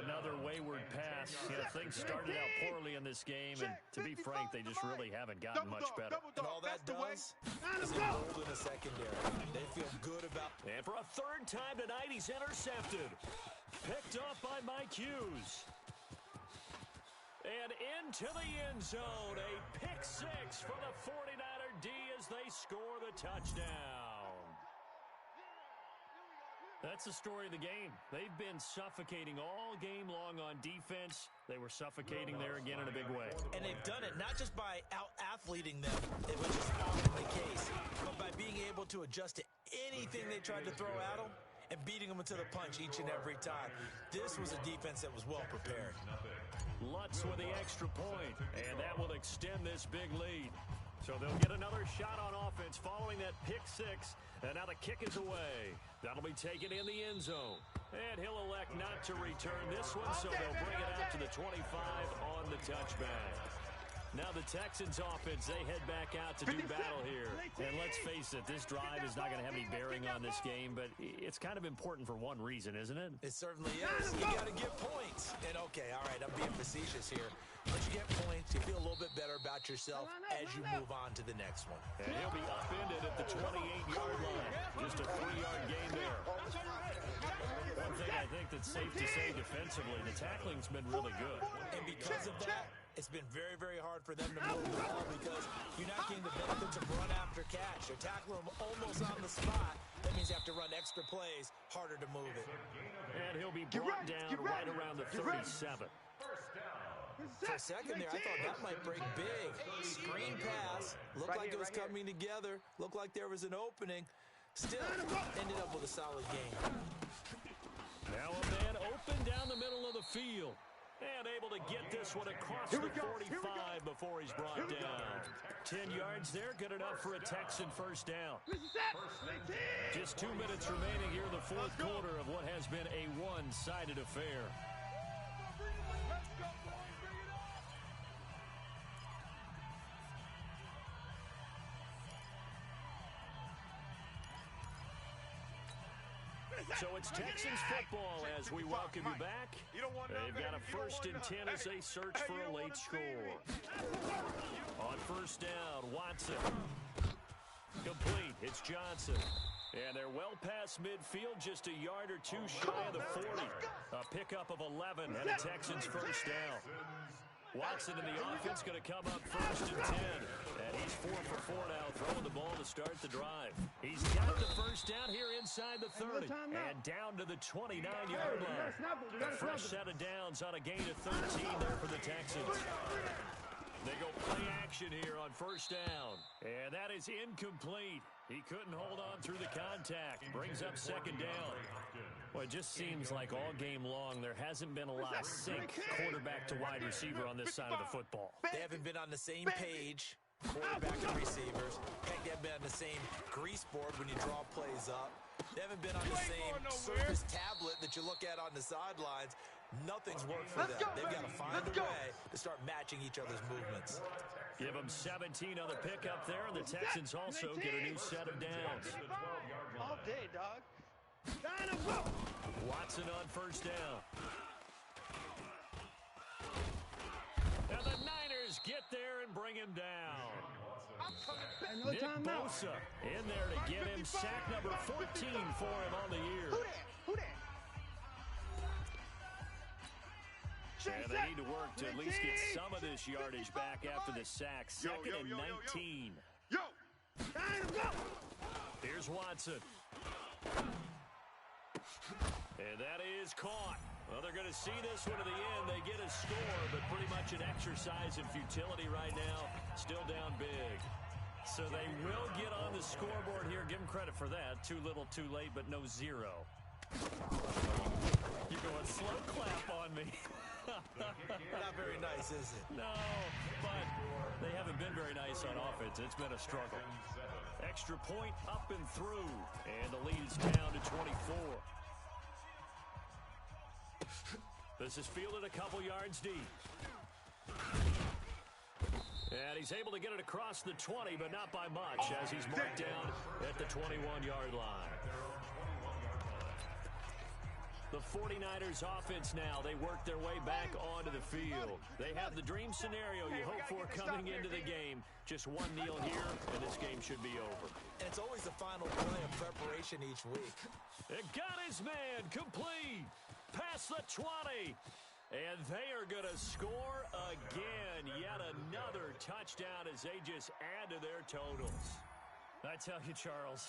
Another wayward pass. Yeah, things started out poorly in this game, and to be frank, they just really haven't gotten much better. And all that does is embolden a secondary. They feel good about. And for a third time tonight, he's intercepted. Picked off by Mike Hughes. And into the end zone. A pick six for the 49er D as they score the touchdown. That's the story of the game. They've been suffocating all game long on defense. They were suffocating there again in a big way. And they've done it not just by out-athleting them, which is often the case, but by being able to adjust to anything they tried to throw at them and beating them into the punch each and every time. This was a defense that was well prepared. Lutz with the extra point, and that will extend this big lead. So they'll get another shot on offense following that pick six. And now the kick is away. That'll be taken in the end zone. And he'll elect not to return this one, so they'll bring it out to the 25 on the touchback. Now the Texans offense, they head back out to do battle here. And let's face it, this drive is not going to have any bearing on this game, but it's kind of important for one reason, isn't it? It certainly is. You got to get points. And okay, all right, I'm being facetious here. But you get points, you feel a little bit better about yourself as you move on to the next one. And he'll be upended at the 28-yard line. Just a 3-yard gain there. One thing I think that's safe to say defensively, the tackling's been really good. And because of that, it's been very, very hard for them to move the ball because you're not getting the benefits of run after catch. They're tackling them almost on the spot. That means you have to run extra plays, harder to move it. And he'll be brought down right around the 37. For a second there, I thought that might break big. Screen pass. Looked like it was coming together. Looked like there was an opening. Still ended up with a solid game. Now a man open down the middle of the field. And able to get this one across the 45 before he's brought down. 10 yards there, good enough for a Texan first down. Just 2 minutes remaining here in the fourth quarter of what has been a one-sided affair. So it's Texans football as we welcome you back. They've got a 1st and 10 as they search for a late score. On first down, Watson. Complete. It's Johnson. And they're well past midfield, just a yard or two shy of the 40. A pickup of 11 and a Texans first down. Watson in the offense going to come up 1st and 10. And he's 4 for 4 now, throwing the ball to start the drive. He's got the first down here inside the 30. And down to the 29-yard line. A fresh set of downs on a gain of 13 there for the Texans. They go play action here on first down. And that is incomplete. He couldn't hold on through the contact. Brings up second down. Well, it just seems like all game long there hasn't been a lot of sync quarterback to wide receiver on this side of the football. They haven't been on the same page, quarterback and receivers. Heck, they haven't been on the same grease board when you draw plays up. They haven't been on the same surface tablet that you look at on the sidelines. Nothing's worked for them. They've got to find a way to start matching each other's movements. Give them 17 on the pickup there, and the Texans also get a new set of downs. All day, dog. Watson on first down. Now the Niners defenders get there and bring him down. No Nick timeout. Bosa in there to get him sack number 14 for him on the year. Who that? And they need to work to at least get some of this yardage back after the sack. Second and 19. Yo! Go! Here's Watson. And that is caught. Well, they're going to see this one to the end. They get a score, but pretty much an exercise in futility right now. Still down big. So they will get on the scoreboard here. Give them credit for that. Too little, too late, but no zero. You're going slow clap on me. Not very nice, is it? No, but they haven't been very nice on offense. It's been a struggle. Extra point up and through, and the lead is down to 24. This is fielded a couple yards deep. And he's able to get it across the 20, but not by much, as he's marked down at the 21-yard line. The 49ers offense now, they work their way back onto the field. They have the dream scenario you hope for coming into the game. Just one kneel here, and this game should be over. And it's always the final play of preparation each week. It got his man complete. Past the 20. And they are going to score again. Yet another touchdown as they just add to their totals. I tell you, Charles,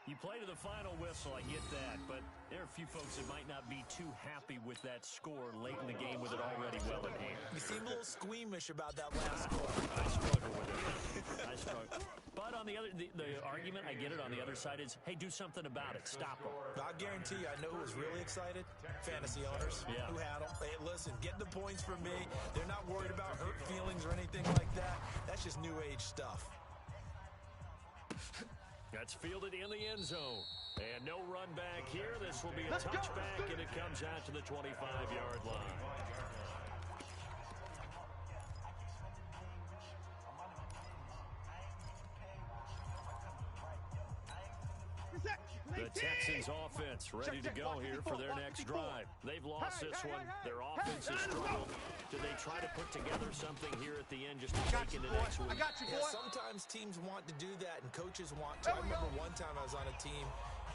you play to the final whistle, I get that, but there are a few folks that might not be too happy with that score late in the game with it already well in hand. You seem a little squeamish about that last score. I struggle with it. I struggle. But on the other, the argument, I get it, on the other side is, hey, do something about it. Stop them. I guarantee you, I know who was really excited. Fantasy owners who had them. Hey, listen, get the points from me. They're not worried about hurt feelings or anything like that. That's just new age stuff. That's fielded in the end zone. And no run back here. This will be a touchback, and it comes out to the 25-yard line. The Texans offense ready to go here for their next drive. They've lost this one. Their offense has struggled. Do they try to put together something here at the end just to take into next week? Yeah, sometimes teams want to do that, and coaches want to. I remember one time I was on a team,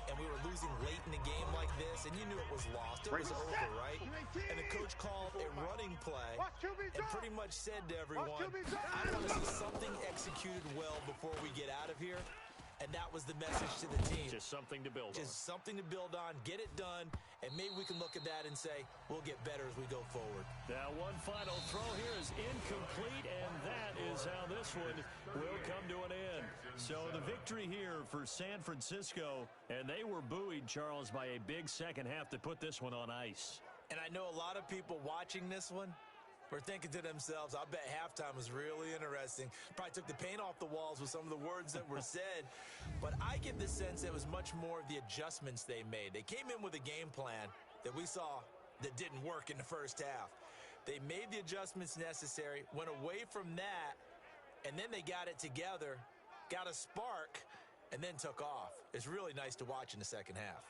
and we were losing late in the game like this, and you knew it was lost. It was over, right? And the coach called a running play and pretty much said to everyone, I want to see something executed well before we get out of here. And that was the message to the team. Just something to build on. Just something to build on, get it done, and maybe we can look at that and say, we'll get better as we go forward. Now, one final throw here is incomplete, and that is how this one will come to an end. So the victory here for San Francisco, and they were buoyed, Charles, by a big second half to put this one on ice. And I know a lot of people watching this one were thinking to themselves, I bet halftime was really interesting. Probably took the paint off the walls with some of the words that were said. But I get the sense it was much more of the adjustments they made. They came in with a game plan that we saw that didn't work in the first half. They made the adjustments necessary, went away from that, and then they got it together, got a spark, and then took off. It's really nice to watch in the second half.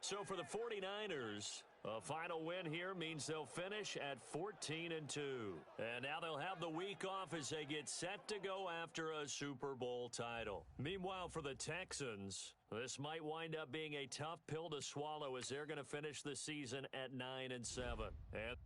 So for the 49ers, a final win here means they'll finish at 14-2. And now they'll have the week off as they get set to go after a Super Bowl title. Meanwhile, for the Texans, this might wind up being a tough pill to swallow as they're going to finish the season at 9-7. And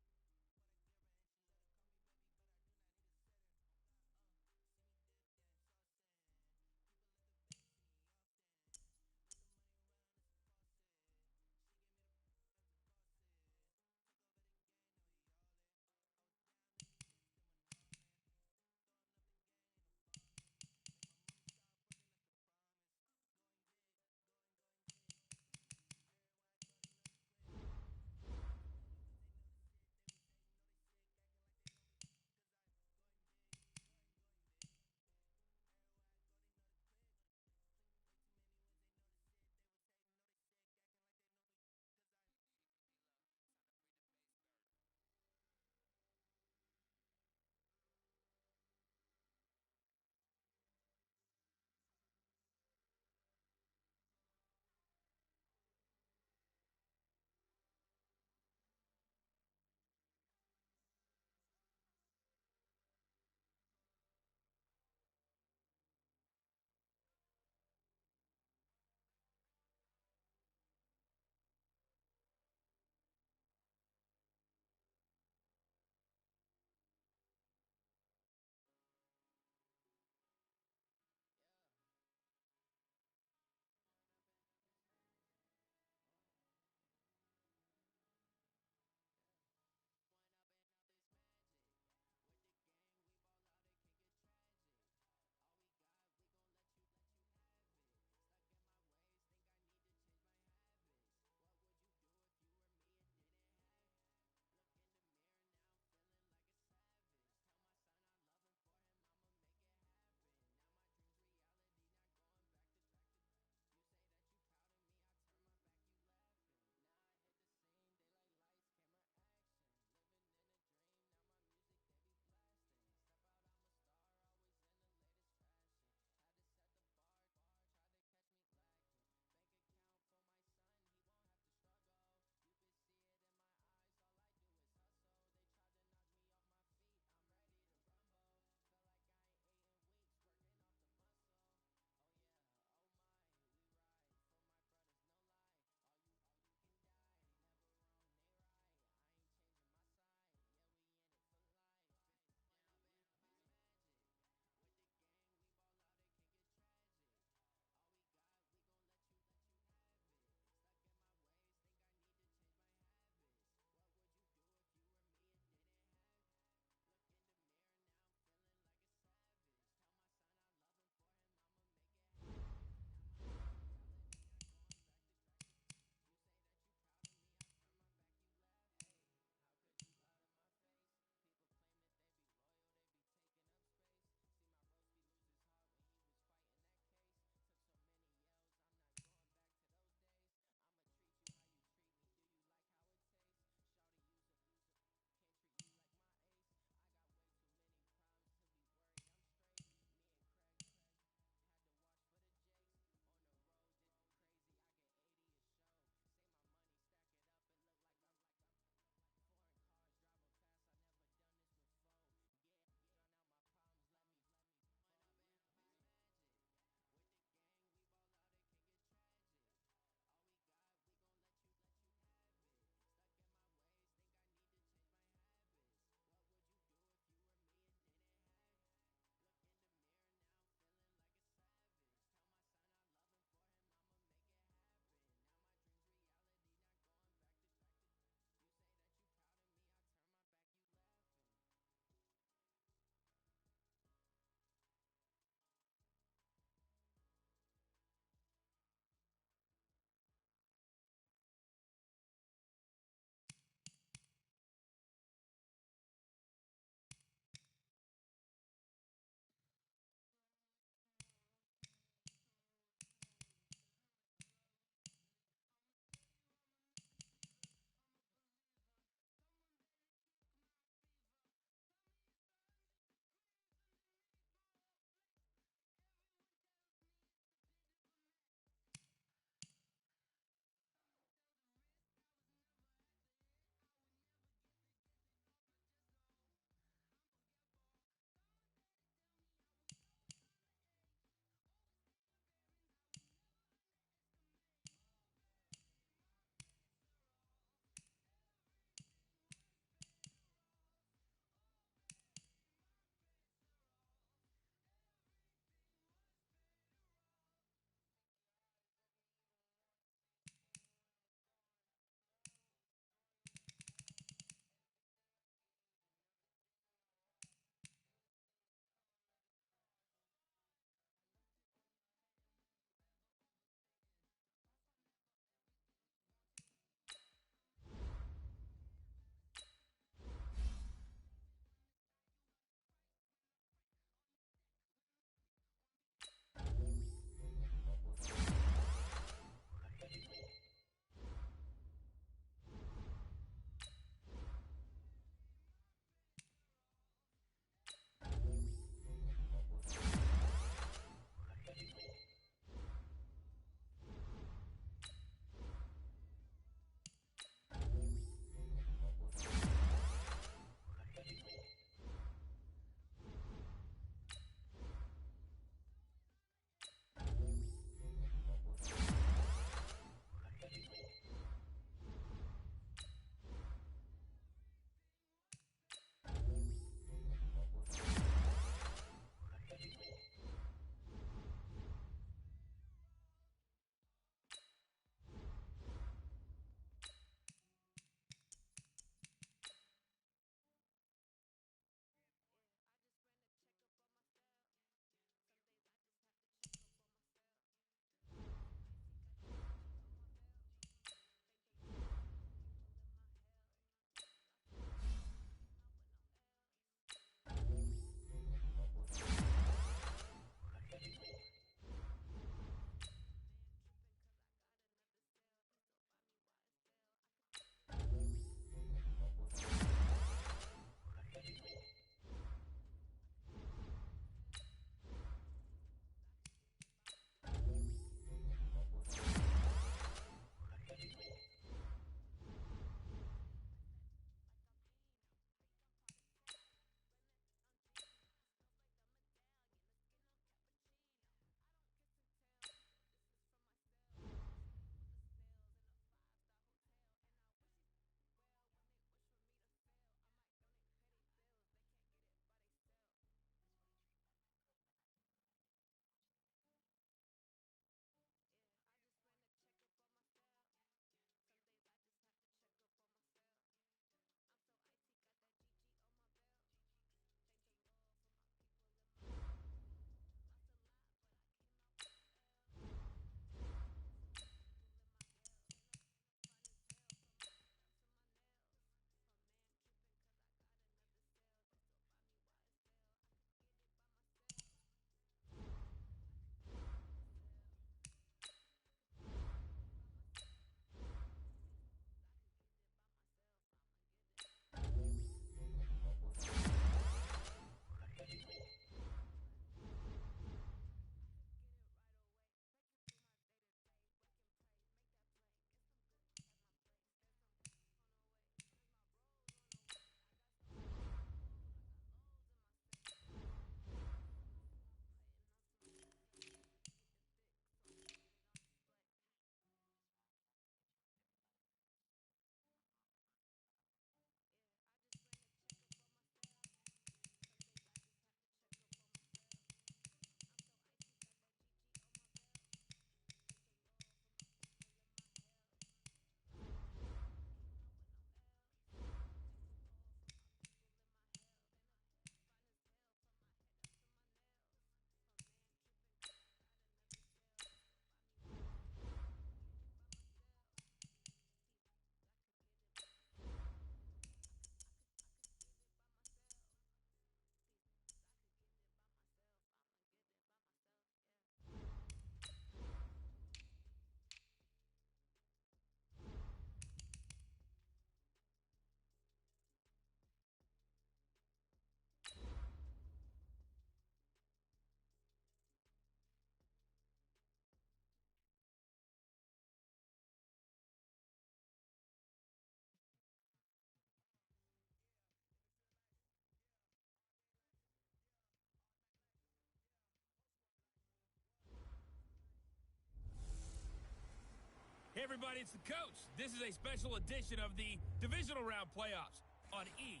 everybody, it's the coach. This is a special edition of the divisional round playoffs on EA.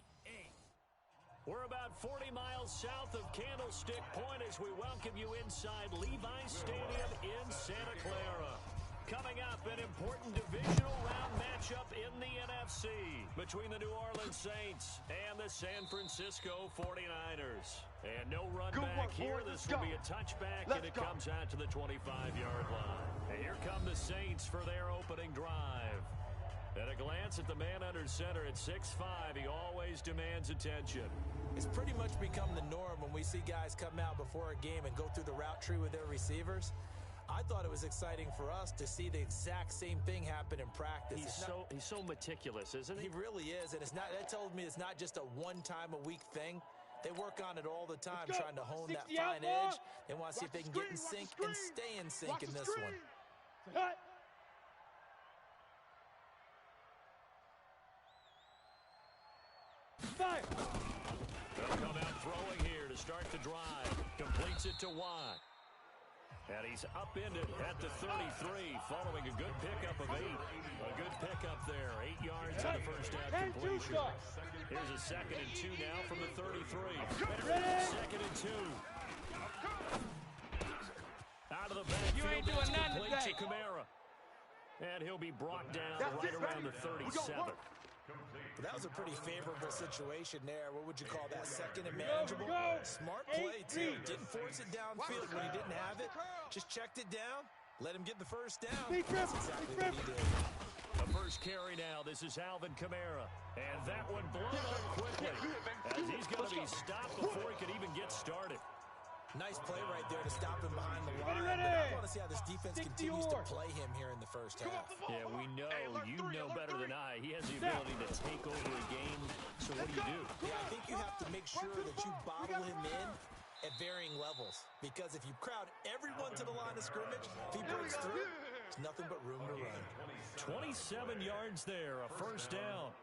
We're about 40 miles south of Candlestick Point as we welcome you inside Levi's Stadium in Santa Clara. Coming up, an important divisional round matchup in the NFC between the New Orleans Saints and the San Francisco 49ers. And no run back here. This will be a touchback, and it comes out to the 25-yard line. And here come the Saints for their opening drive. At a glance at the man under center at 6'5", he always demands attention. It's pretty much become the norm when we see guys come out before a game and go through the route tree with their receivers. I thought it was exciting for us to see the exact same thing happen in practice. He's so meticulous, isn't he? He really is, and that told me it's not just a one-time-a-week thing. They work on it all the time, trying to hone that fine edge. They want to see if they can get in sync and stay in sync in this one. They'll come out throwing here to start the drive. Completes it to Watt. And he's upended at the 33 following a good pickup of 8. A good pickup there. 8 yards on the first down completion. Here's a 2nd and 2 now from the 33. 2nd and 2. Out of the backfield. You ain't doing nothing today. To Kamara. And he'll be brought down right around the 37. That was a pretty favorable situation there. What would you call that? 2nd and manageable? Smart play, too. Didn't force it downfield when he didn't have it. Just checked it down. Let him get the first down. That's exactly what he did. The first carry now. This is Alvin Kamara. And that one blown up quickly as he's going to be stopped before he could even get started. Nice play right there to stop him behind the line. But I want to see how this defense continues to play him here in the first half. Yeah, we know. You know better than I. He has the ability to take over a game. So what do you do? Yeah, I think you have to make sure that you bottle him in at varying levels. Because if you crowd everyone to the line of scrimmage, if he breaks through, there's nothing but room to run. 27 yards there, a first down.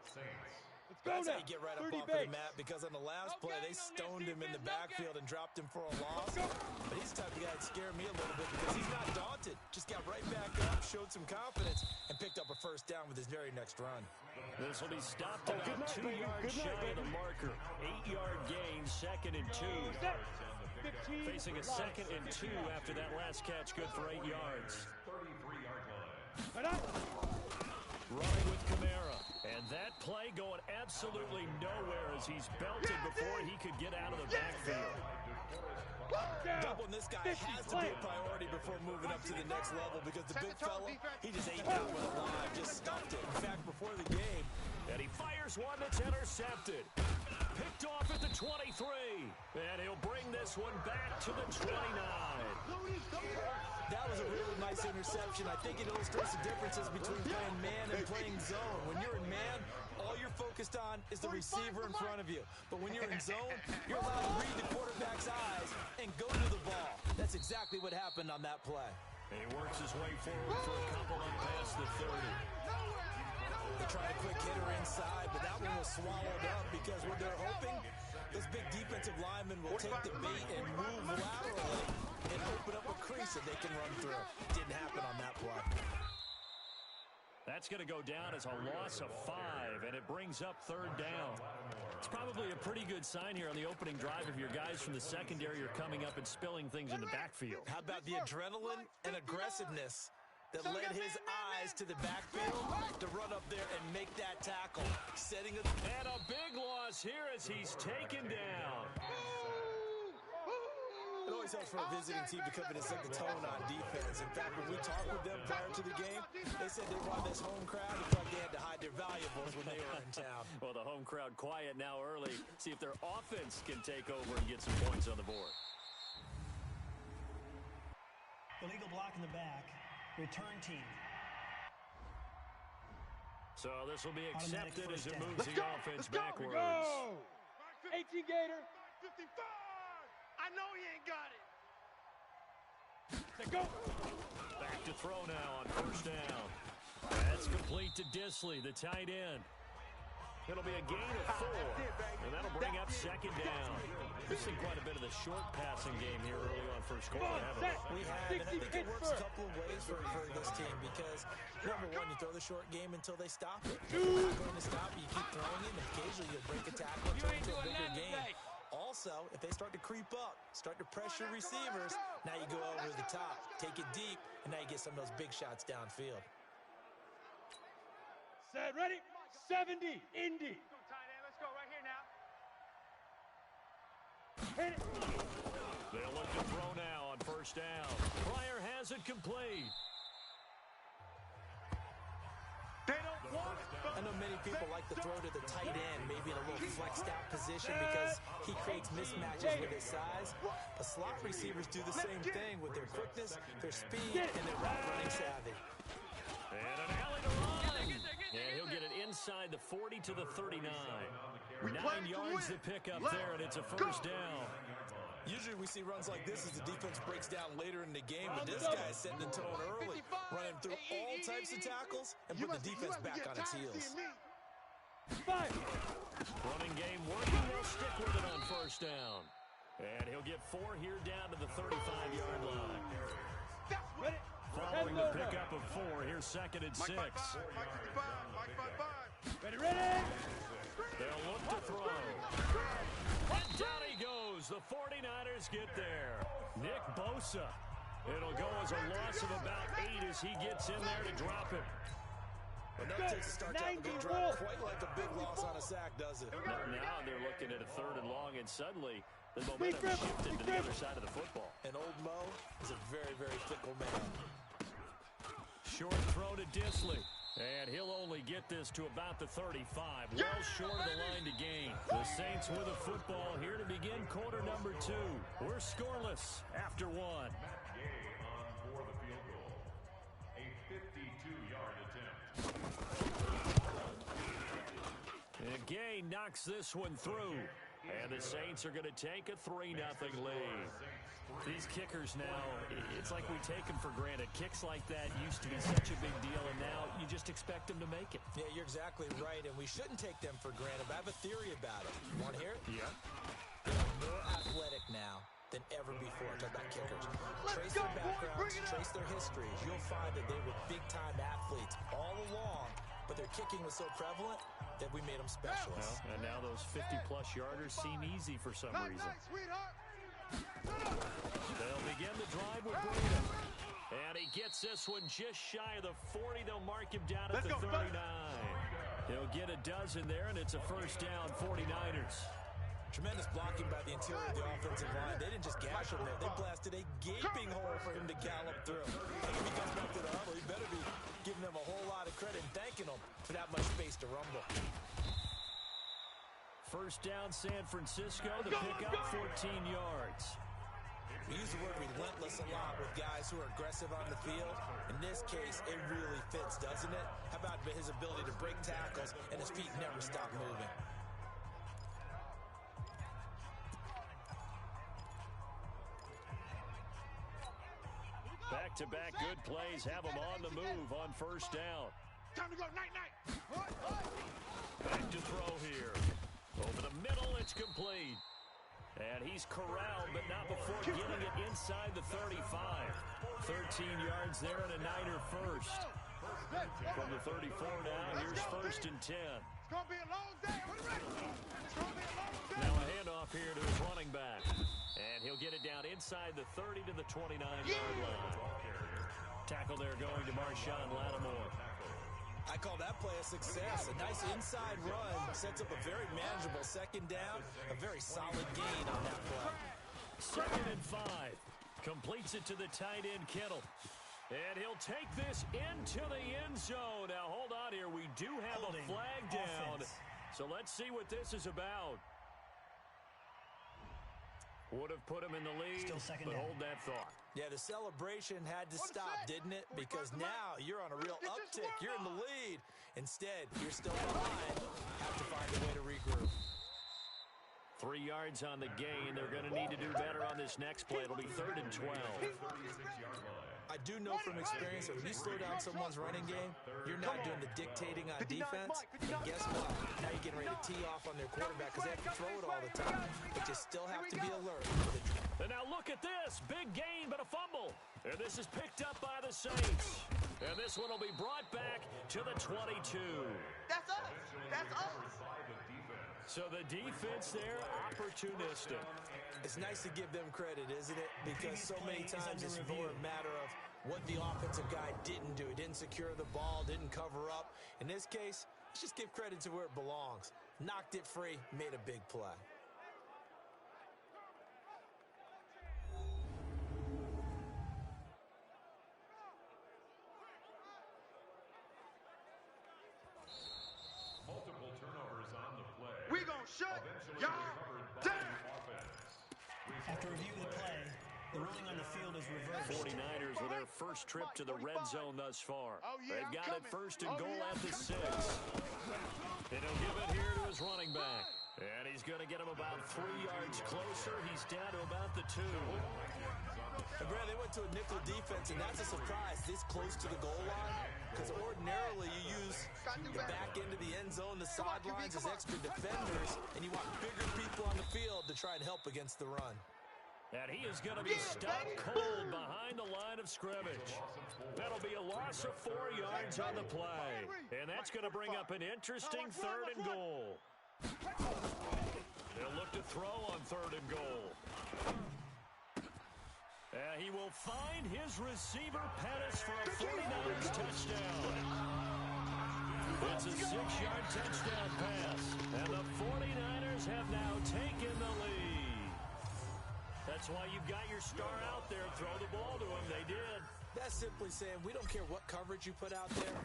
That's how you get right up off of the mat, because on the last play, they stoned him in the backfield and dropped him for a loss. But he's the type of guy that scared me a little bit because he's not daunted. Just got right back up, showed some confidence, and picked up a first down with his very next run. This will be stopped about 2 yards shy of the marker. 8-yard gain, 2nd and 2. Facing a 2nd and 2 after that last catch, good for 8 yards. 33-yard line. Running with Kamara. And that play going absolutely nowhere as he's belted before he could get out of the backfield. Doubling this guy has to be a priority before moving up to the next level, because the big fella, he just ate that one alive, just stuffed it. In fact, before the game. And he fires one that's intercepted. Picked off at the 23. And he'll bring this one back to the 29. That was a really nice interception. I think it illustrates the differences between playing man and playing zone. When you're in man, all you're focused on is the receiver in front of you. But when you're in zone, you're allowed to read the quarterback's eyes and go to the ball. That's exactly what happened on that play. And he works his way forward for a couple up past the 30. They tried a quick hitter inside, but that one was swallowed up because what they're hoping, those big defensive linemen will take the bait and move laterally and open up a crease that they can run through. Didn't happen on that play. That's going to go down as a loss of 5, and it brings up 3rd down. It's probably a pretty good sign here on the opening drive if your guys from the secondary are coming up and spilling things in the backfield. How about the adrenaline and aggressiveness that led his eyes to the backfield to run up there and make that tackle? Setting a... And a big loss here as he's taken down. It always helps for a visiting team to come in and set the tone on defense. In fact, when we talked with them prior to the game, they said they wanted this home crowd. They thought they had to hide their valuables when they were in town. Well, the home crowd quiet now early. See if their offense can take over and get some points on the board. Illegal block in the back. Return team. So this will be accepted as it moves the offense backwards. 18 Gator. 55. I know he ain't got it. Let's go. Back to throw now on first down. That's complete to Disley, the tight end. It'll be a gain of 4, and that'll bring up 2nd down. We've seen quite a bit of the short passing game here early on first quarter, haven't we? We have, and I think it works a couple of ways for this team because, number one, you throw the short game until they stop it. If they're not going to stop it, you keep throwing it, and occasionally you'll break a tackle and turn it into a bigger game. Also, if they start to creep up, start to pressure receivers, now you go over the top, take it deep, and now you get some of those big shots downfield. Set, ready? 70, Indy. Let's go right here now. Hit it. They'll look to throw now on first down. Pryor has it complete. They don't want it. I know many people like to throw to the tight end, maybe in a little flexed out position because he creates mismatches with his size. But slot receivers do the same thing with their quickness, their speed, and their route running savvy. And an alley to run. And he'll get it inside the 40 to the 39. 9 yards to pick up there, and it's a first down. Usually we see runs like this as the defense breaks down later in the game, but this guy is setting the tone early, running through all types of tackles and putting the defense back on its heels. Running game working. They'll stick with it on first down. And he'll get 4 here down to the 35-yard line. Following the pickup of 4, here's second and 6. Ready, ready. They'll look to throw. And down he goes. The 49ers get there. Nick Bosa. It'll go as a loss of about 8 as he gets in there to drop it. But that takes a start out a good drive. Quite like a big loss on a sack, does it? Now they're looking at a 3rd and long, and suddenly the momentum shifted to the other side of the football. And old Mo is a very, very fickle man. Short throw to Disley. And he'll only get this to about the 35. Well short of the line to gain. The Saints with a football here to begin quarter number 2. We're scoreless after 1. Matt Gay on for the field goal. A 52-yard attempt. And Gay knocks this one through. And the Saints are going to take a 3-0 lead. These kickers now, it's like we take them for granted. Kicks like that used to be such a big deal, and now you just expect them to make it. Yeah, you're exactly right, and we shouldn't take them for granted, but I have a theory about it. You want to hear it? Yeah. They're more athletic now than ever before. Talk about kickers. Trace their backgrounds, trace their histories. You'll find that they were big-time athletes all along, but their kicking was so prevalent that we made them specialists. Well, and now those 50-plus yarders seem easy for some reason. They'll begin the drive with Breida. And he gets this one just shy of the 40. They'll mark him down at the 39. He'll get a dozen there, and it's a first down, 49ers. Tremendous blocking by the interior of the offensive line. They didn't just gash him there. They blasted a gaping hole for him to gallop through. And if he comes back to the huddle, he better be giving them a whole lot of credit and thanking them for that much space to rumble. First down, San Francisco. The pickup, 14 yards. We use the word relentless a lot with guys who are aggressive on the field. In this case, it really fits, doesn't it? How about his ability to break tackles and his feet never stop moving? Back-to-back good plays have him on the move on first down. Time to go, night-night. Back to throw here. Over the middle, it's complete. And he's corralled, but not before getting it inside the 35. 13 yards there and a Niner first. From the 34 now, here's first and 10. It's going to be a long day. It's going to be a long day. Now a handoff here to his running back. And he'll get it down inside the 30 to the 29-yard line. Tackle there going to Marshawn Lattimore. I call that play a success. A nice inside run sets up a very manageable second down. A very solid gain on that play. Second and 5. Completes it to the tight end, Kittle. And he'll take this into the end zone. Now, hold on here. We do have a flag down. So let's see what this is about. Would have put him in the lead, but hold that thought. Yeah, the celebration had to stop, didn't it? Because now you're on a real uptick. You're in the lead. Instead, you're still behind. Have to find a way to regroup. 3 yards on the gain. They're going to need to do better on this next play. It'll be 3rd and 12. 36-yard line. I do know from experience that when you slow down someone's running game, you're not doing the dictating on defense. And guess what? Now you're getting ready to tee off on their quarterback because they have to throw it all the time. But you still have to be alert. And now look at this. Big gain, but a fumble. And this is picked up by the Saints. And this one will be brought back to the 22. That's us. That's us. So the defense there, opportunistic. It's nice to give them credit, isn't it? Because so many times it's more a matter of what the offensive guy didn't do. He didn't secure the ball, didn't cover up. In this case, let's just give credit to where it belongs. Knocked it free, made a big play. Multiple turnovers on the play. We gonna shut y'all down. After review of the play, the ruling on the field is reversed. 49ers with their first trip to the red zone thus far. They've got it first and goal at the 6. And he'll give it here to his running back. And he's going to get him about 3 yards closer. He's down to about the 2. And Brad, they went to a nickel defense, and that's a surprise this close to the goal line. Because ordinarily you use the back end of the end zone, the sidelines as extra defenders, and you want bigger people on the field to try and help against the run. And he is going to be stopped cold behind the line of scrimmage. That'll be a loss of 4 yards on the play. And that's going to bring up an interesting 3rd and goal. They'll look to throw on 3rd and goal. He will find his receiver, Pettis, for a 49ers touchdown. It's a 6-yard touchdown pass. And the 49ers have now taken the lead. That's why you've got your star out there. Throw the ball to him. They did. That's simply saying we don't care what coverage you put out there.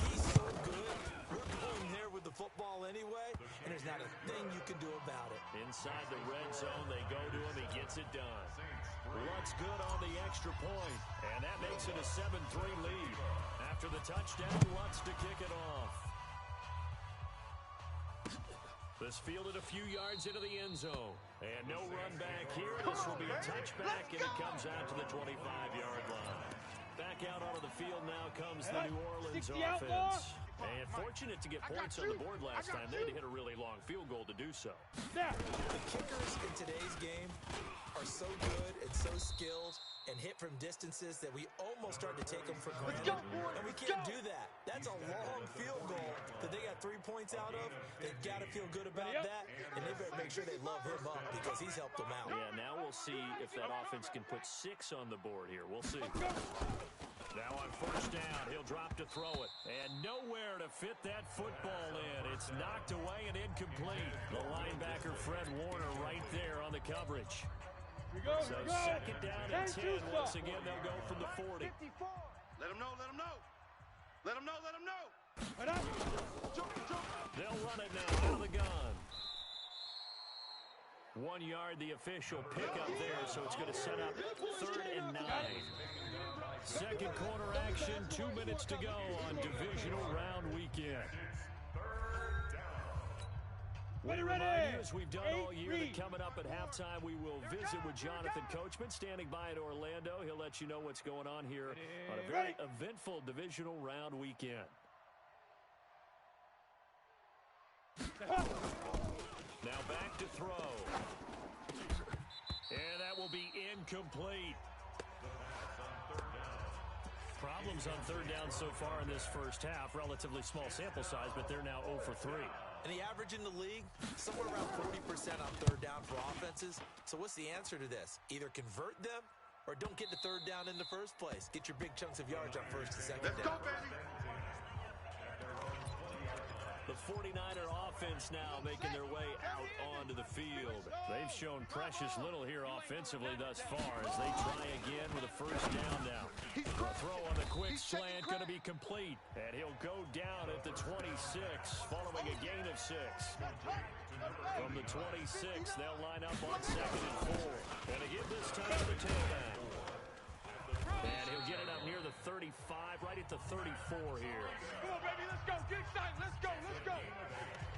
He's so good. We're going there with the football anyway, and there's not a thing you can do about it. Inside the red zone, they go to him. He gets it done. Looks good on the extra point, and that makes it a 7-3 lead. After the touchdown, wants to kick it off. This fielded a few yards into the end zone. And no run back here. This will be a touchback, and it comes out to the 25-yard line. Back out onto the field now comes the New Orleans offense. And fortunate to get points on the board last time. They had to hit a really long field goal to do so. The kickers in today's game are so good and so skilled and hit from distances that we almost start to take them for granted. And we can't do that. That's a long field goal that they got 3 points out of. They've got to feel good about that, and they better make sure they love him up because he's helped them out. Yeah, now we'll see if that offense can put 6 on the board here. We'll see. Now on 1st down, he'll drop to throw it. And nowhere to fit that football in. It's knocked away and incomplete. The linebacker, Fred Warner, right there on the coverage. So 2nd down and 10. Once again, they'll go from the 40. Let him know, let him know. Let him know, let him know. They'll run it now out of the gun. 1 yard, the official pickup there, so it's going to set up 3rd and 9. Second quarter action, 2 minutes to go on divisional round weekend. We remind you, as we've done all year, that coming up at halftime, we will visit with Jonathan Coachman, standing by in Orlando. He'll let you know what's going on here on a very eventful divisional round weekend. Now back to throw. And that will be incomplete. Problems on 3rd down so far in this first half. Relatively small sample size, but they're now 0 for 3. And the average in the league, somewhere around 40% on 3rd down for offenses. So what's the answer to this? Either convert them or don't get the 3rd down in the first place. Get your big chunks of yards on 1st and 2nd down. Let's go, baby. The 49er offense now making their way out onto the field. They've shown precious little here offensively thus far as they try again with a 1st down now. The throw on the quick slant going to be complete. And he'll go down at the 26 following a gain of 6. From the 26, they'll line up on 2nd and 4. And again this time to the tailback. And he'll get it up near the 35, right at the 34 here. Come on, baby, let's go. Get excited. Let's go, let's go.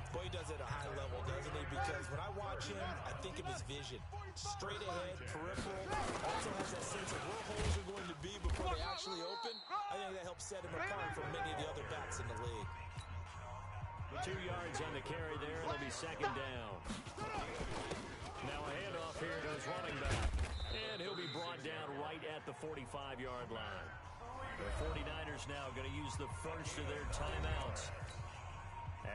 Boy, he does it at a high level, doesn't he? Because when I watch him, I think of his vision. Straight ahead, peripheral. Also has that sense of where holes are going to be before they actually open. I think that helps set him apart from many of the other backs in the league. 2 yards on the carry there. It'll be second down. Now a handoff here to his running back. And he'll be brought down right at the 45-yard line. The 49ers now going to use the first of their timeouts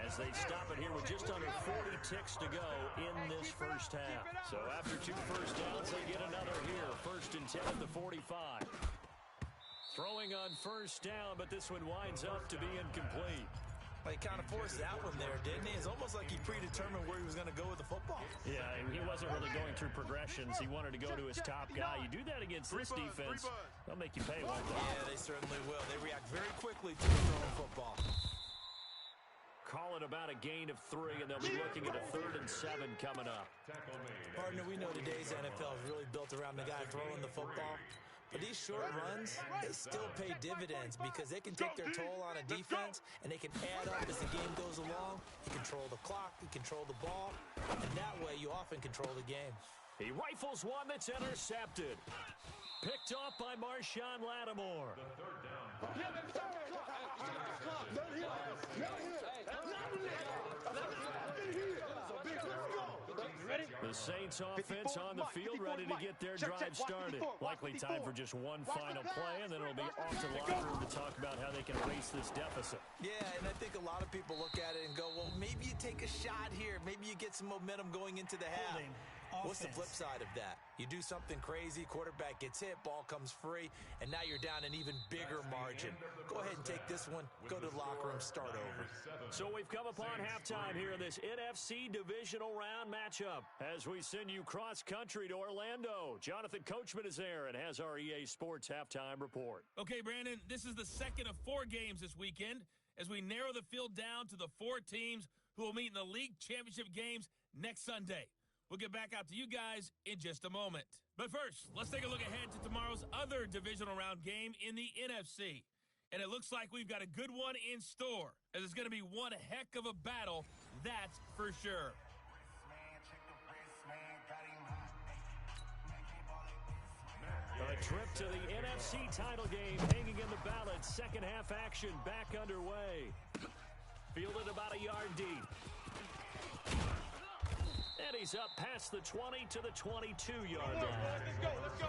as they stop it here with just under 40 ticks to go in this first half. So after 2 first downs, they get another here. 1st and 10 at the 45. Throwing on first down, but this one winds up to be incomplete. He kind of forced that one there, didn't he? It's almost like he predetermined where he was going to go with the football. Yeah, he wasn't really going through progressions. He wanted to go to his top guy. You do that against this defense, they'll make you pay, won't they? Yeah, they certainly will. They react very quickly to the throwing football. Call it about a gain of 3, and they'll be looking at a 3rd and 7 coming up. Partner, we know today's NFL is really built around the guy throwing the football. But these short runs, they still pay dividends because they can take their toll on a defense, and they can add up as the game goes along. You control the clock, you control the ball, and that way you often control the game. He rifles one that's intercepted. Picked off by Marshawn Lattimore. The Saints offense on the field, ready to get their drive started. Likely time for just one final play, and then it'll be off to the locker room to talk about how they can erase this deficit. Yeah, and I think a lot of people look at it and go, well, maybe you take a shot here. Maybe you get some momentum going into the half. What's the flip side of that? You do something crazy, quarterback gets hit, ball comes free, and now you're down an even bigger margin. Go ahead and take this one, go to the locker room, start over. So we've come upon halftime here in this NFC divisional round matchup as we send you cross-country to Orlando. Jonathan Coachman is there and has our EA Sports halftime report. Okay, Brandon, this is the second of 4 games this weekend as we narrow the field down to the 4 teams who will meet in the league championship games next Sunday. We'll get back out to you guys in just a moment. But first, let's take a look ahead to tomorrow's other divisional round game in the NFC. And it looks like we've got a good one in store, as it's going to be one heck of a battle, that's for sure. A trip to the NFC title game hanging in the balance. Second half action back underway. Fielded about a yard deep. And he's up past the 20 to the 22-yard line. Let's go.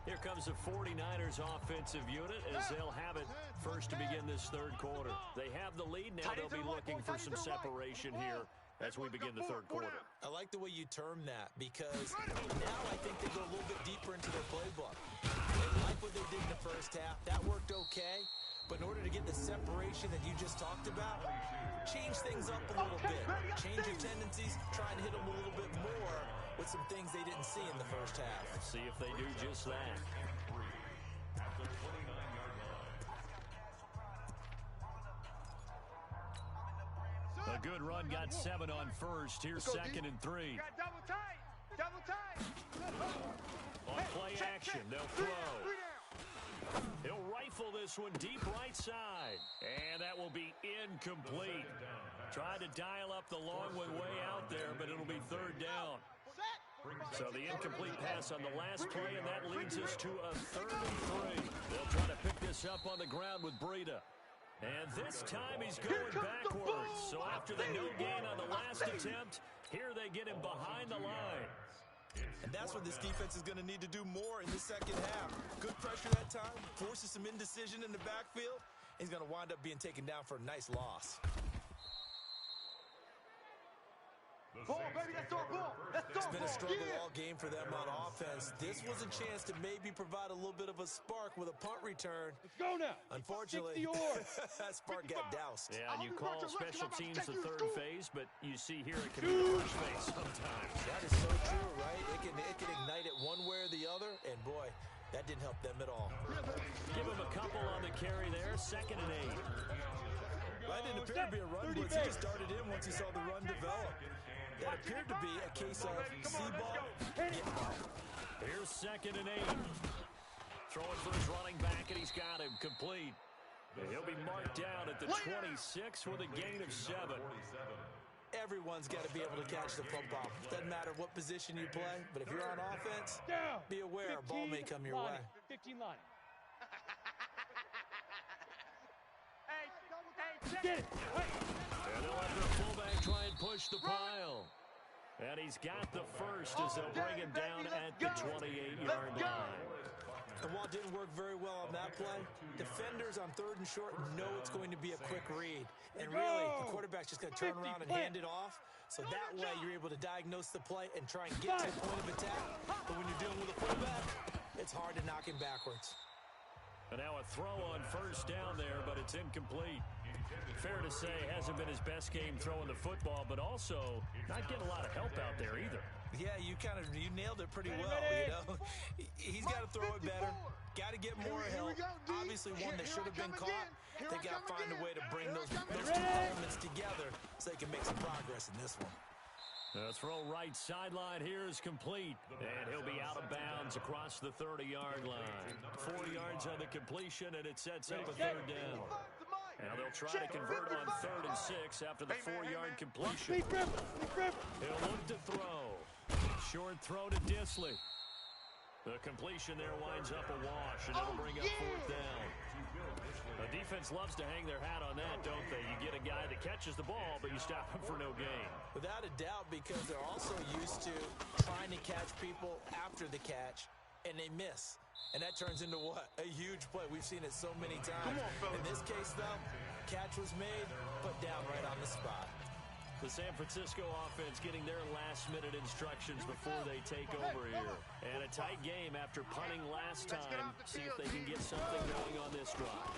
Here comes the 49ers offensive unit as they'll have it first to begin this third quarter. They have the lead. Now they'll be looking for some separation here as we begin the third quarter. I like the way you term that because now I think they go a little bit deeper into their playbook. They like what they did in the first half. That worked okay. But in order to get the separation that you just talked about, change things up a little bit. Change your tendencies, try and hit them a little bit more with some things they didn't see in the first half. See if they do just that. A good run, got 7 on first. Here's 2nd and 3. Double tight. On play action, they'll throw. He'll rifle this one deep right side. And that will be incomplete. Tried to dial up the long one way out there, but it'll be 3rd down. So the incomplete pass on the last play, and that leads us to a 3rd and 3. They'll try to pick this up on the ground with Breida. And this time he's going backwards. So after the no gain on the last attempt, here they get him behind the line. And that's what this defense is going to need to do more in the second half. Good pressure that time, forces some indecision in the backfield. He's going to wind up being taken down for a nice loss. Ball, baby, let's throw a ball. It's been a struggle all game for them on offense. This was a chance to maybe provide a little bit of a spark with a punt return. Let's go now. Unfortunately, that spark got doused. Yeah, and you call special teams the 3rd phase, but you see here it can be the 1st phase sometimes. That is so true, right? It can ignite it one way or the other, and boy, that didn't help them at all. Give him a couple on the carry there, 2nd and 8. That didn't appear to be a run blitz. He just started in once he saw the run develop. That appeared to be a case of see ball, get ball. Here's 2nd and 8. Throwing for his running back, and he's got him complete. He'll be marked down at the 26 with a gain of 7. everyone's got to be able to catch the football. Doesn't matter what position you play, but if you're on offense, be aware a ball may come your way. 15 line. Get it. And they'll let the fullback try and push the pile. And he's got the first as they'll bring him down at the 28-yard line. And while it didn't work very well on that play, defenders on 3rd and short know it's going to be a quick read. And really, the quarterback's just going to turn around and hand it off. So that way, you're able to diagnose the play and try and get to the point of attack. But when you're dealing with a fullback, it's hard to knock him backwards. And now a throw on 1st down there, but it's incomplete. Fair to say, hasn't been his best game throwing the football, but also not getting a lot of help out there either. Yeah, you nailed it pretty well, you know. He's got to throw it better. Got to get more help. Obviously, one that should have been caught. They got to find a way to bring those two elements together so they can make some progress in this one. The throw right sideline here is complete, and he'll be out of bounds across the 30-yard line. 4 yards on the completion, and it sets up a 3rd down. Now they'll try to convert on 3rd and 6 after the 4-yard completion. He'll look to throw. Short throw to Disley. The completion there winds up a wash, and it'll bring up 4th down. The defense loves to hang their hat on that, don't they? You get a guy that catches the ball, but you stop him for no gain. Without a doubt, because they're also used to trying to catch people after the catch, and they miss. And that turns into what? A huge play. We've seen it so many times. In this case, though, catch was made, put down right on the spot. The San Francisco offense getting their last-minute instructions before they take over here. And a tight game after punting last time. See if they can get something going on this drive.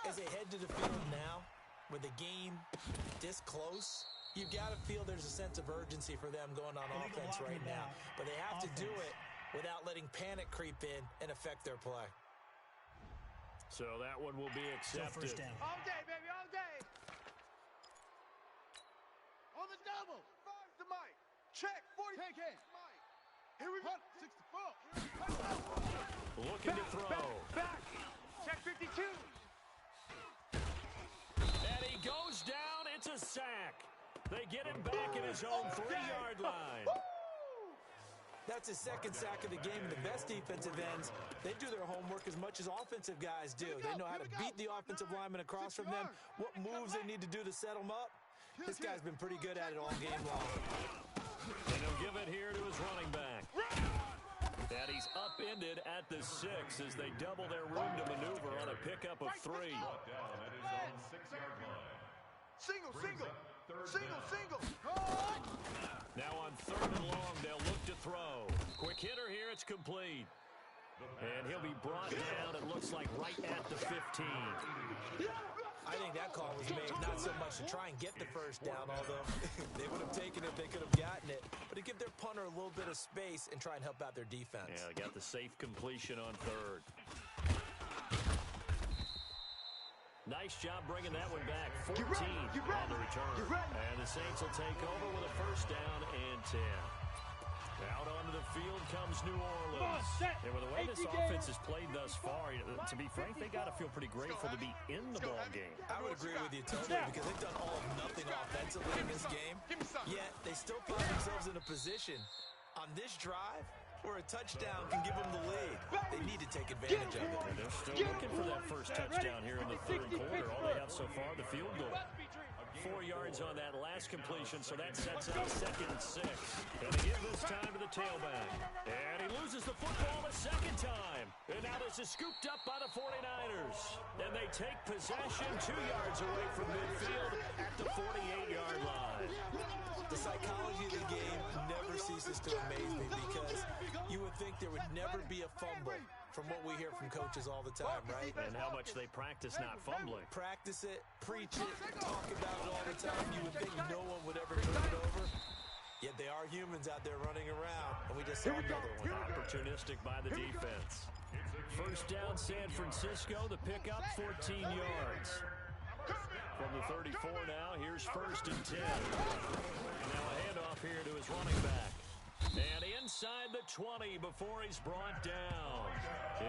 As they head to the field now, with the game this close, you've got to feel there's a sense of urgency for them going on offense right now. But they have to do it without letting panic creep in and affect their play. So that one will be accepted. First down. All day, baby, all day. On the double. 5 to Mike. Check. 40. Take it. Mike. Here we go. 64. Looking to throw. Back. Check 52. And he goes down. It's a sack. They get him back in his own 3-yard line. That's his 2nd sack of the game, and the best defensive ends, they do their homework as much as offensive guys do. They know how to beat the offensive lineman across from them, what moves they need to do to set them up. This guy's been pretty good at it all game long. And he'll give it here to his running back. And he's upended at the 6 as they double their room to maneuver on a pickup of 3. Single. Now on 3rd and long, they'll look to throw. Quick hitter here, it's complete. And he'll be brought down, it looks like right at the 15. I think that call was made not so much to try and get the first down, although they would have taken it if they could have gotten it, but to give their punter a little bit of space and try and help out their defense. Yeah, they got the safe completion on 3rd. Nice job bringing that one back. 14 on the return. And the Saints will take over with a first down and 10. Out onto the field comes New Orleans. And with the way this offense has played thus far, to be frank, they got to feel pretty grateful to be in the ball game. I would agree with you totally because they've done all of nothing offensively in this game. Yet they still find themselves in a position on this drive where a touchdown can give them the lead. They need to take advantage of it. And they're still looking for that first touchdown here in the 3rd quarter. All they have so far, the field goal. 4 yards on that last completion, so that sets up 2nd and 6. And they give this time to the tailback. And he loses the football a 2nd time. And now this is scooped up by the 49ers. And they take possession 2 yards away from midfield at the 48-yard line. The psychology of the game never ceases to amaze me because you would think there would never be a fumble from what we hear from coaches all the time, right? And how much they practice not fumbling. Practice it, preach it, talk about it all the time. You would think no one would ever turn it over. Yet they are humans out there running around, and we just saw another one. Opportunistic by the defense. First down, San Francisco. The pickup, 14 yards. From the 34 now, here's 1st and 10. Now a handoff here to his running back. And inside the 20 before he's brought down.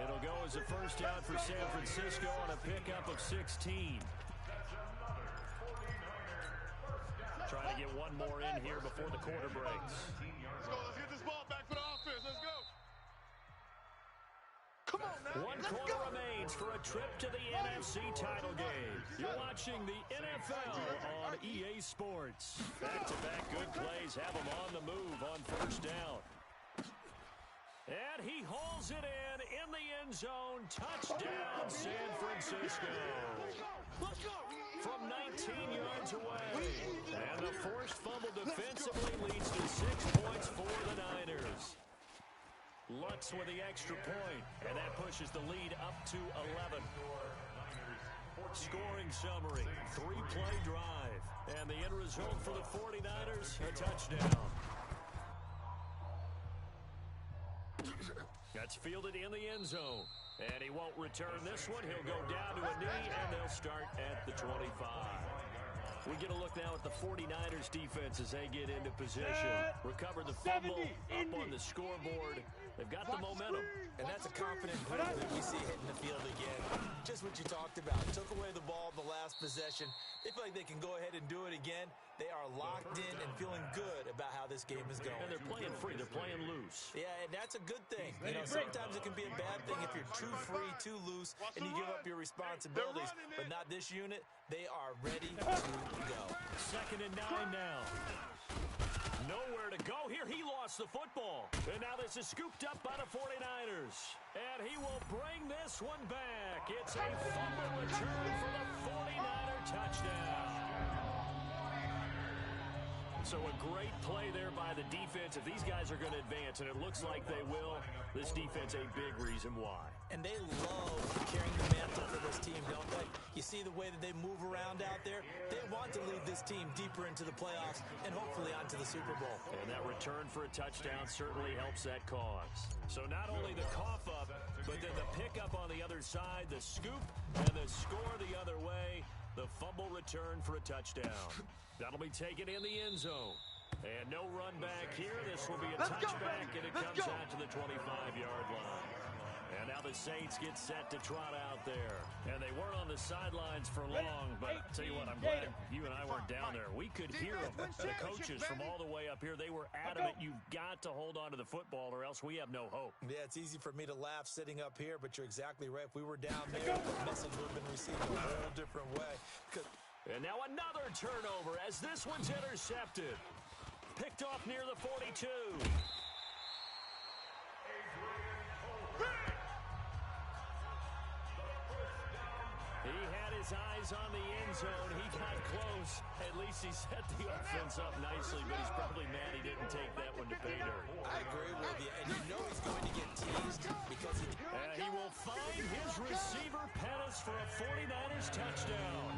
It'll go as a first down for San Francisco on a pickup of 16. Trying to get one more in here before the quarter breaks. Let's go. Let's get this ball back for the offense. Let's go. Come on now. One quarter remains for a trip to the NFC title game. You're watching the NFL on EA Sports. Back-to-back good plays have them on the move on first down. And he hauls it in the end zone. Touchdown, San Francisco. From 19 yards away. And the forced fumble defensively leads to 6 points for the Niners. Lutz with the extra point, and that pushes the lead up to 11. Scoring summary, 3-play drive, and the end result for the 49ers, a touchdown. That's fielded in the end zone, and he won't return this one. He'll go down to a knee, and they'll start at the 25. We get a look now at the 49ers defense as they get into position. Recover the fumble up on the scoreboard. They've got the momentum. And that's a confident group that we see hitting the field again. Just what you talked about. Took away the ball the last possession. They feel like they can go ahead and do it again. They are locked in and feeling good about how this game is going. And they're playing free. They're playing loose. Yeah, and that's a good thing. You know, sometimes it can be a bad thing if you're too free, too loose, and you give up your responsibilities. But not this unit. They are ready to go. 2nd and 9 now. Nowhere to go here. He lost the football. And now this is scooped up by the 49ers. And he will bring this one back. It's a fumble return for the 49er touchdown. So a great play there by the defense. If these guys are going to advance, and it looks like they will, this defense a big reason why. And they love carrying the mantle for this team, don't they? You see the way that they move around out there? They want to lead this team deeper into the playoffs and hopefully onto the Super Bowl. And that return for a touchdown certainly helps that cause. So not only the cough up, but then the pickup on the other side, the scoop, and the score the other way. The fumble return for a touchdown. That'll be taken in the end zone. And no run back here. This will be a touchback, and it comes out to the 25-yard line. And now the Saints get set to trot out there. And they weren't on the sidelines for long, but I'll tell you what, I'm glad you and I weren't down there. We could hear them. The coaches from all the way up here, they were adamant you've got to hold on to the football or else we have no hope. Yeah, it's easy for me to laugh sitting up here, but you're exactly right. If we were down there, the message would have been received a whole different way. And now another turnover as this one's intercepted. Picked off near the 42. He had his eyes on the end zone. He got close. At least he set the offense up nicely, but he's probably mad he didn't take that one to pay dirt. I agree with you, and you know he's going to get teased because he will find his receiver, Pettis, for a 49ers touchdown.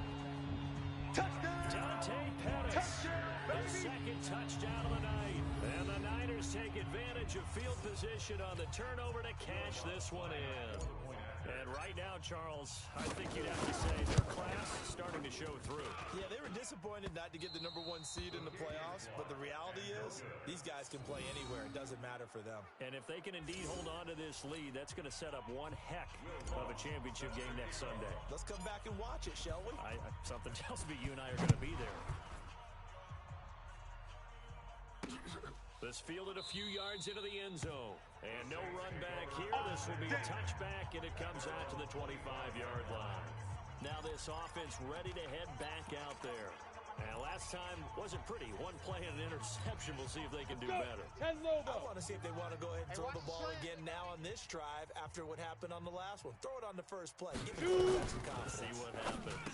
Dante Pettis, the second touchdown of the night. And the Niners take advantage of field position on the turnover to cash this one in. And right now, Charles, I think you'd have to say their class is starting to show through. Yeah, they were disappointed not to get the #1 seed in the playoffs, but the reality is these guys can play anywhere. It doesn't matter for them. And if they can indeed hold on to this lead, that's going to set up one heck of a championship game next Sunday. Let's come back and watch it, shall we? Something tells me you and I are going to be there. This fielded a few yards into the end zone. And no run back here. This will be a touchback, and it comes out to the 25-yard line. Now this offense ready to head back out there. And last time wasn't pretty. One play and an interception. We'll see if they can do better. I want to see if they want to go ahead and throw the ball again now on this drive after what happened on the last one. Throw it on the first play. Give me some confidence. See what happens.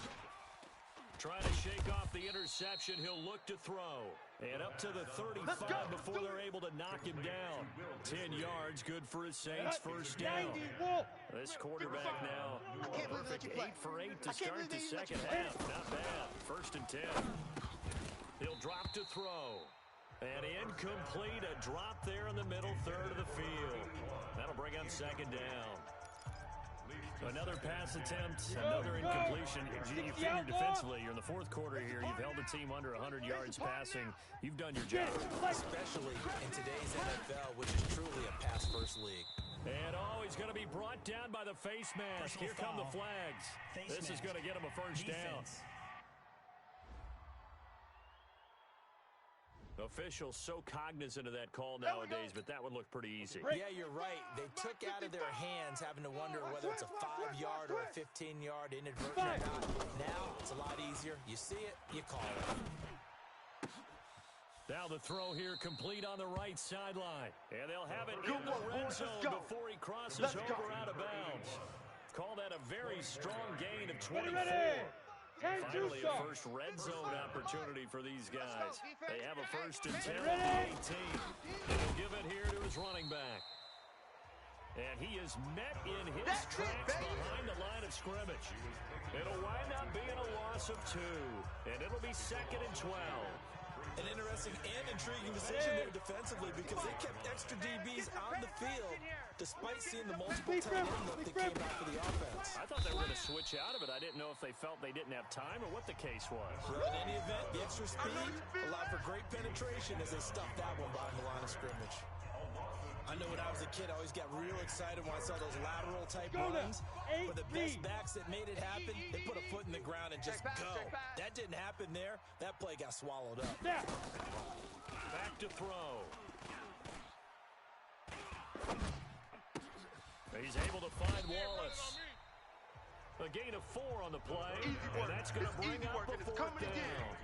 Trying to shake off the interception. He'll look to throw. And up to the 35 before they're able to knock him down. 10 yards, good for his Saints. First down. This quarterback now, perfect 8 for 8 to start the second half. Not bad. 1st and 10. He'll drop to throw. And incomplete. A drop there in the middle third of the field. That'll bring on 2nd down. Another pass attempt, another incompletion. You figure defensively, you're in the 4th quarter here. You've held the team under 100 yards passing. You've done your job. Especially in today's NFL, which is truly a pass-first league. And he's going to be brought down by the face mask. Here come the flags. This is going to get him a first down. Officials so cognizant of that call nowadays, but that one looked pretty easy. Yeah, you're right. They took out of their hands having to wonder whether it's a 5-yard or a 15-yard inadvertent or not. Now, it's a lot easier. You see it, you call it. Now the throw here complete on the right sideline. And they'll have it in the red zone before he crosses over out of bounds. Call that a very strong gain of 24. Finally, a first red zone opportunity for these guys. They have a first and 10 at the 18. He'll give it here to his running back. And he is met in his tracks behind the line of scrimmage. It'll wind up being a loss of 2. And it'll be 2nd and 12. An interesting and intriguing decision there defensively because they kept extra DBs on the field despite seeing the multiple tight end look that came out for the offense. I thought they were going to switch out of it. I didn't know if they felt they didn't have time or what the case was. Well, in any event, the extra speed allowed for great penetration as they stuffed that one behind the line of scrimmage. I know when I was a kid, I always got real excited when I saw those lateral-type runs. But the best backs that made it happen, they put a foot in the ground and just go. That didn't happen there. That play got swallowed up. Back to throw. He's able to find Wallace. A gain of 4 on the play, and that's going to bring up a 4th down.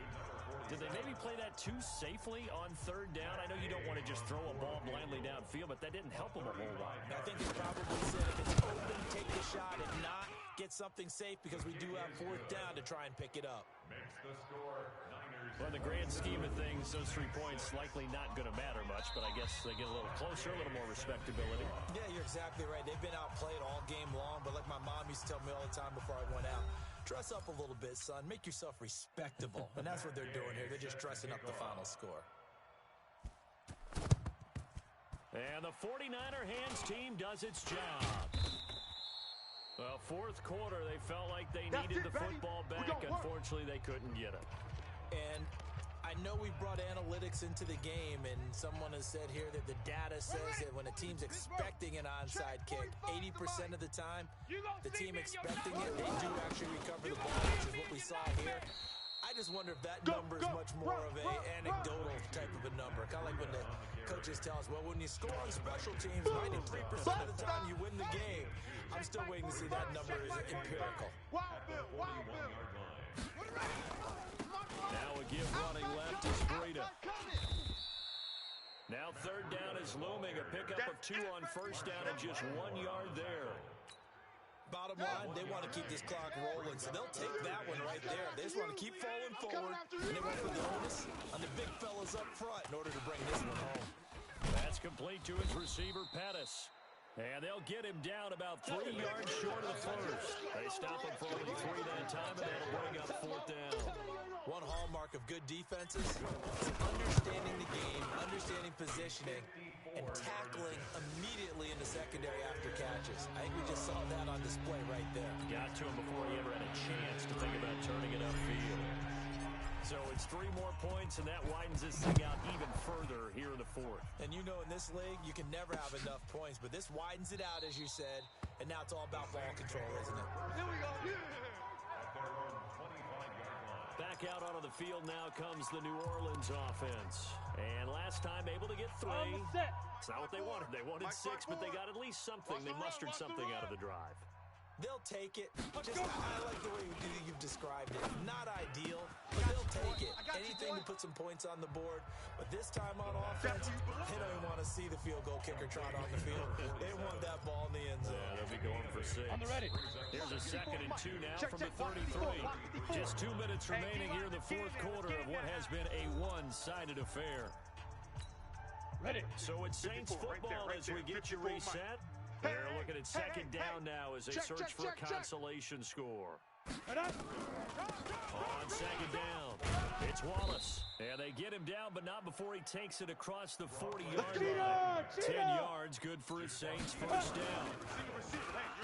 Did they maybe play that too safely on 3rd down? I know you don't want to just throw a ball blindly downfield, but that didn't help them a whole lot. I think they probably said if it's open, take the shot and not get something safe because we do have 4th down to try and pick it up. Makes the score, Niners. Well, in the grand scheme of things, those 3 points likely not going to matter much, but I guess they get a little closer, a little more respectability. Yeah, you're exactly right. They've been outplayed all game long, but like my mom used to tell me all the time before I went out, dress up a little bit, son. Make yourself respectable. And that's what they're doing here. They're just dressing up the final score. And the 49er hands team does its job. Well, 4th quarter, they felt like they needed the football back. Unfortunately, they couldn't get it. And I know we brought analytics into the game, and someone has said here that the data says that when a team's expecting an onside kick, 80% of the time, the team expecting it, they do actually recover the ball, which is what we saw here. I just wonder if that number is much more of an anecdotal type of a number. Kind of like when the coaches tell us, well, when you score on special teams, 93% of the time you win the game. I'm still waiting to see that number is empirical. Now a give running left is Breida. Now 3rd down is looming. A pickup of 2 on 1st down and just 1 yard there. Bottom line, they want to keep this clock rolling, so they'll take that one right there. They just want to keep falling forward, and they want to put the onus on the big fellas up front in order to bring this one home. That's complete to his receiver, Pettis. And they'll get him down about 3 yards short of the first. They stop him for only 3 that time, and that'll bring up 4th down. One hallmark of good defenses is understanding the game, understanding positioning, and tackling immediately in the secondary after catches. I think we just saw that on display right there. Got to him before he ever had a chance to think about turning it upfield. So it's 3 more points, and that widens this thing out even further here in the 4th. And you know in this league, you can never have enough points, but this widens it out, as you said, and now it's all about ball control, isn't it? Here we go. Back out onto the field now comes the New Orleans offense. And last time able to get 3. It's not what they wanted. They wanted 6, but they got at least something. They mustered something out of the drive. They'll take it. Just, I like the way you've described it. Not ideal, but they'll take it. Anything to put some points on the board. But this time on offense, they don't even want to see the field goal kicker trot on the field. They want that ball in the end zone. Yeah, they'll be going for 6. On the ready. Here's a 2nd and 2 now from the 33. Just 2 minutes remaining here in the 4th quarter of what has been a one-sided affair. Ready. So it's Saints football as we get you reset. They're looking at 2nd down now as they search for a consolation score. On 2nd down, it's Wallace. And they get him down, but not before he takes it across the 40-yard line. 10 yards, good for his Saints first down.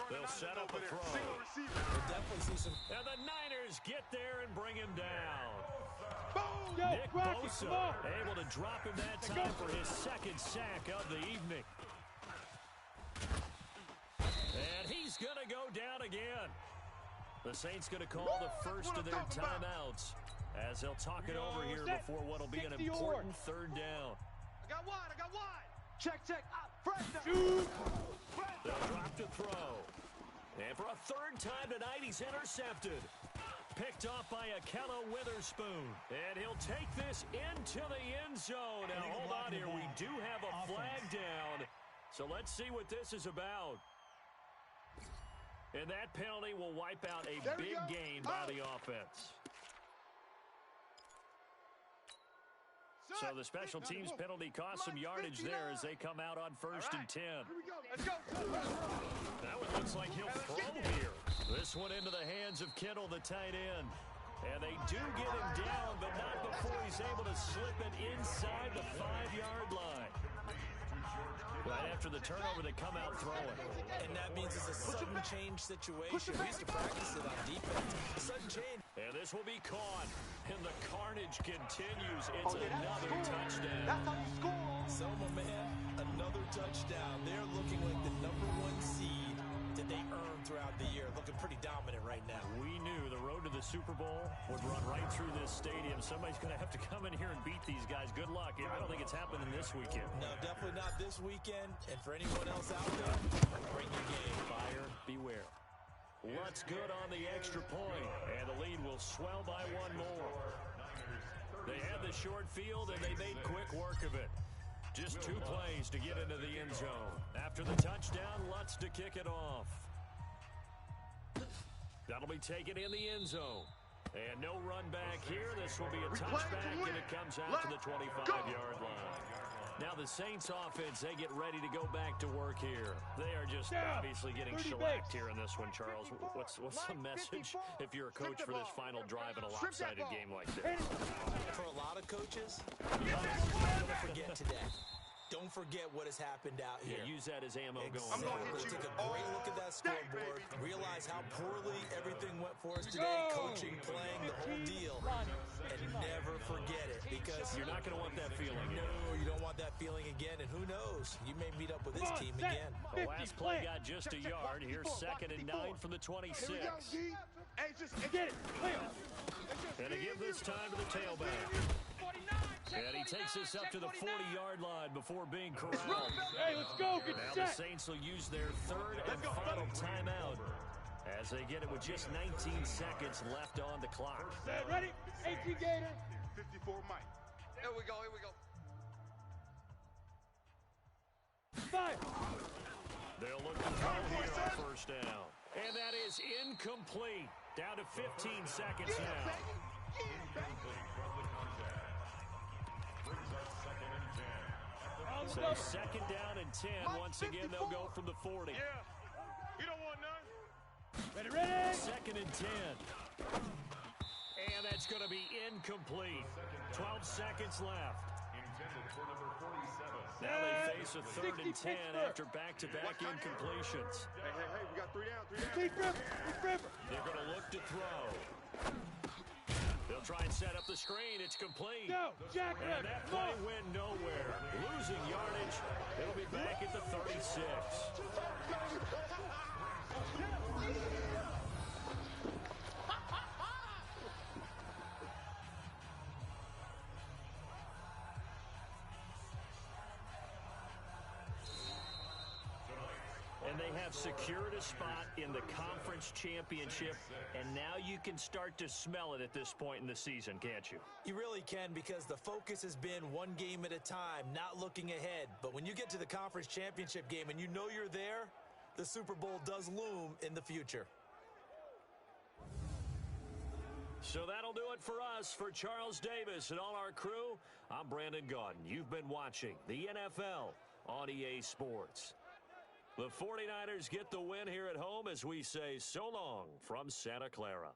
They'll set up a throw. We'll definitely see some. And the Niners get there and bring him down. Boom! Nick Bosa able to drop him that time for his 2nd sack of the evening. And he's going to go down again. The Saints going to call the first of their timeouts. as they'll talk it over here before what will be an important third down. I got wide. Check. Fresh down. They'll drop to throw. And for a third time tonight, he's intercepted. Picked off by Akello Witherspoon. And he'll take this into the end zone. Now, hold on here. We do have a flag down. So let's see what this is about. And that penalty will wipe out a big gain by the offense. So the special teams penalty cost some yardage there as they come out on 1st and 10. Let's go. That one looks like he'll throw here. This one into the hands of Kittle, the tight end. And they do get him down, but not before he's able to slip it inside the 5-yard line. Right after the turnover, they come out throwing. And that means it's a sudden change situation. We used to practice it on defense. Sudden change. And this will be caught. And the carnage continues. It's another touchdown. That's how you score. Selma, man, another touchdown. They're looking like the #1 seed that they earned throughout the year. Looking pretty dominant right now. We knew the road to the Super Bowl would run right through this stadium. Somebody's going to have to come in here and beat these guys. Good luck. I don't think it's happening this weekend. No, definitely not this weekend. And for anyone else out there, bring your game. Buyer beware. Lutz good on the extra point, and the lead will swell by one more. They had the short field, and they made quick work of it. Just 2 plays to get into the end zone. After the touchdown, Lutz to kick it off. That'll be taken in the end zone. And no run back here. This will be a touchback, and it comes out to the 25-yard line. Now the Saints offense, they get ready to go back to work here. They are just obviously getting shellacked here in this one, Charles. What's the message if you're a coach for this final drive in a lopsided game like this? For a lot of coaches, don't forget today. Don't forget what has happened out here. Yeah, use that as ammo going. Exactly. Take a great look at that scoreboard. Realize how poorly everything went for us today. Coaching, playing, the whole deal. And never forget it, because you're not going to want that feeling. No, you don't want that feeling again. And who knows? You may meet up with this team again. The last play got just a yard. Here's 2nd and 9 from the 26. Hey, just get it. And to give this time to the tailback. And he takes this up to the 40-yard line before being corralled. Hey, let's go. Get now the Saints will use their 3rd and final timeout as they get it with just 19 seconds left on the clock. Ready? 18 Gator. 54 Mike. Here we go. 5. They'll look to throw here on 1st down. And that is incomplete. Down to 15 seconds now. So 2nd down and 10. Once again, they'll go from the 40. Yeah. You don't want none. Ready. 2nd and 10. And that's going to be incomplete. 12 seconds left. Now they face a 3rd and 10 after back-to-back incompletions. Hey, we got 3 down. They're going to look to throw. They'll try and set up the screen. It's complete. Go, Jack. And that play went nowhere. Losing yardage. It'll be back at the 36. And they have secured a spot in the conference championship, and now you can start to smell it at this point in the season, can't you? You really can, because the focus has been one game at a time, not looking ahead. But when you get to the conference championship game and you know you're there, the Super Bowl does loom in the future. So that'll do it for us. For Charles Davis and all our crew, I'm Brandon Gaudin. You've been watching the NFL on EA Sports. The 49ers get the win here at home as we say so long from Santa Clara.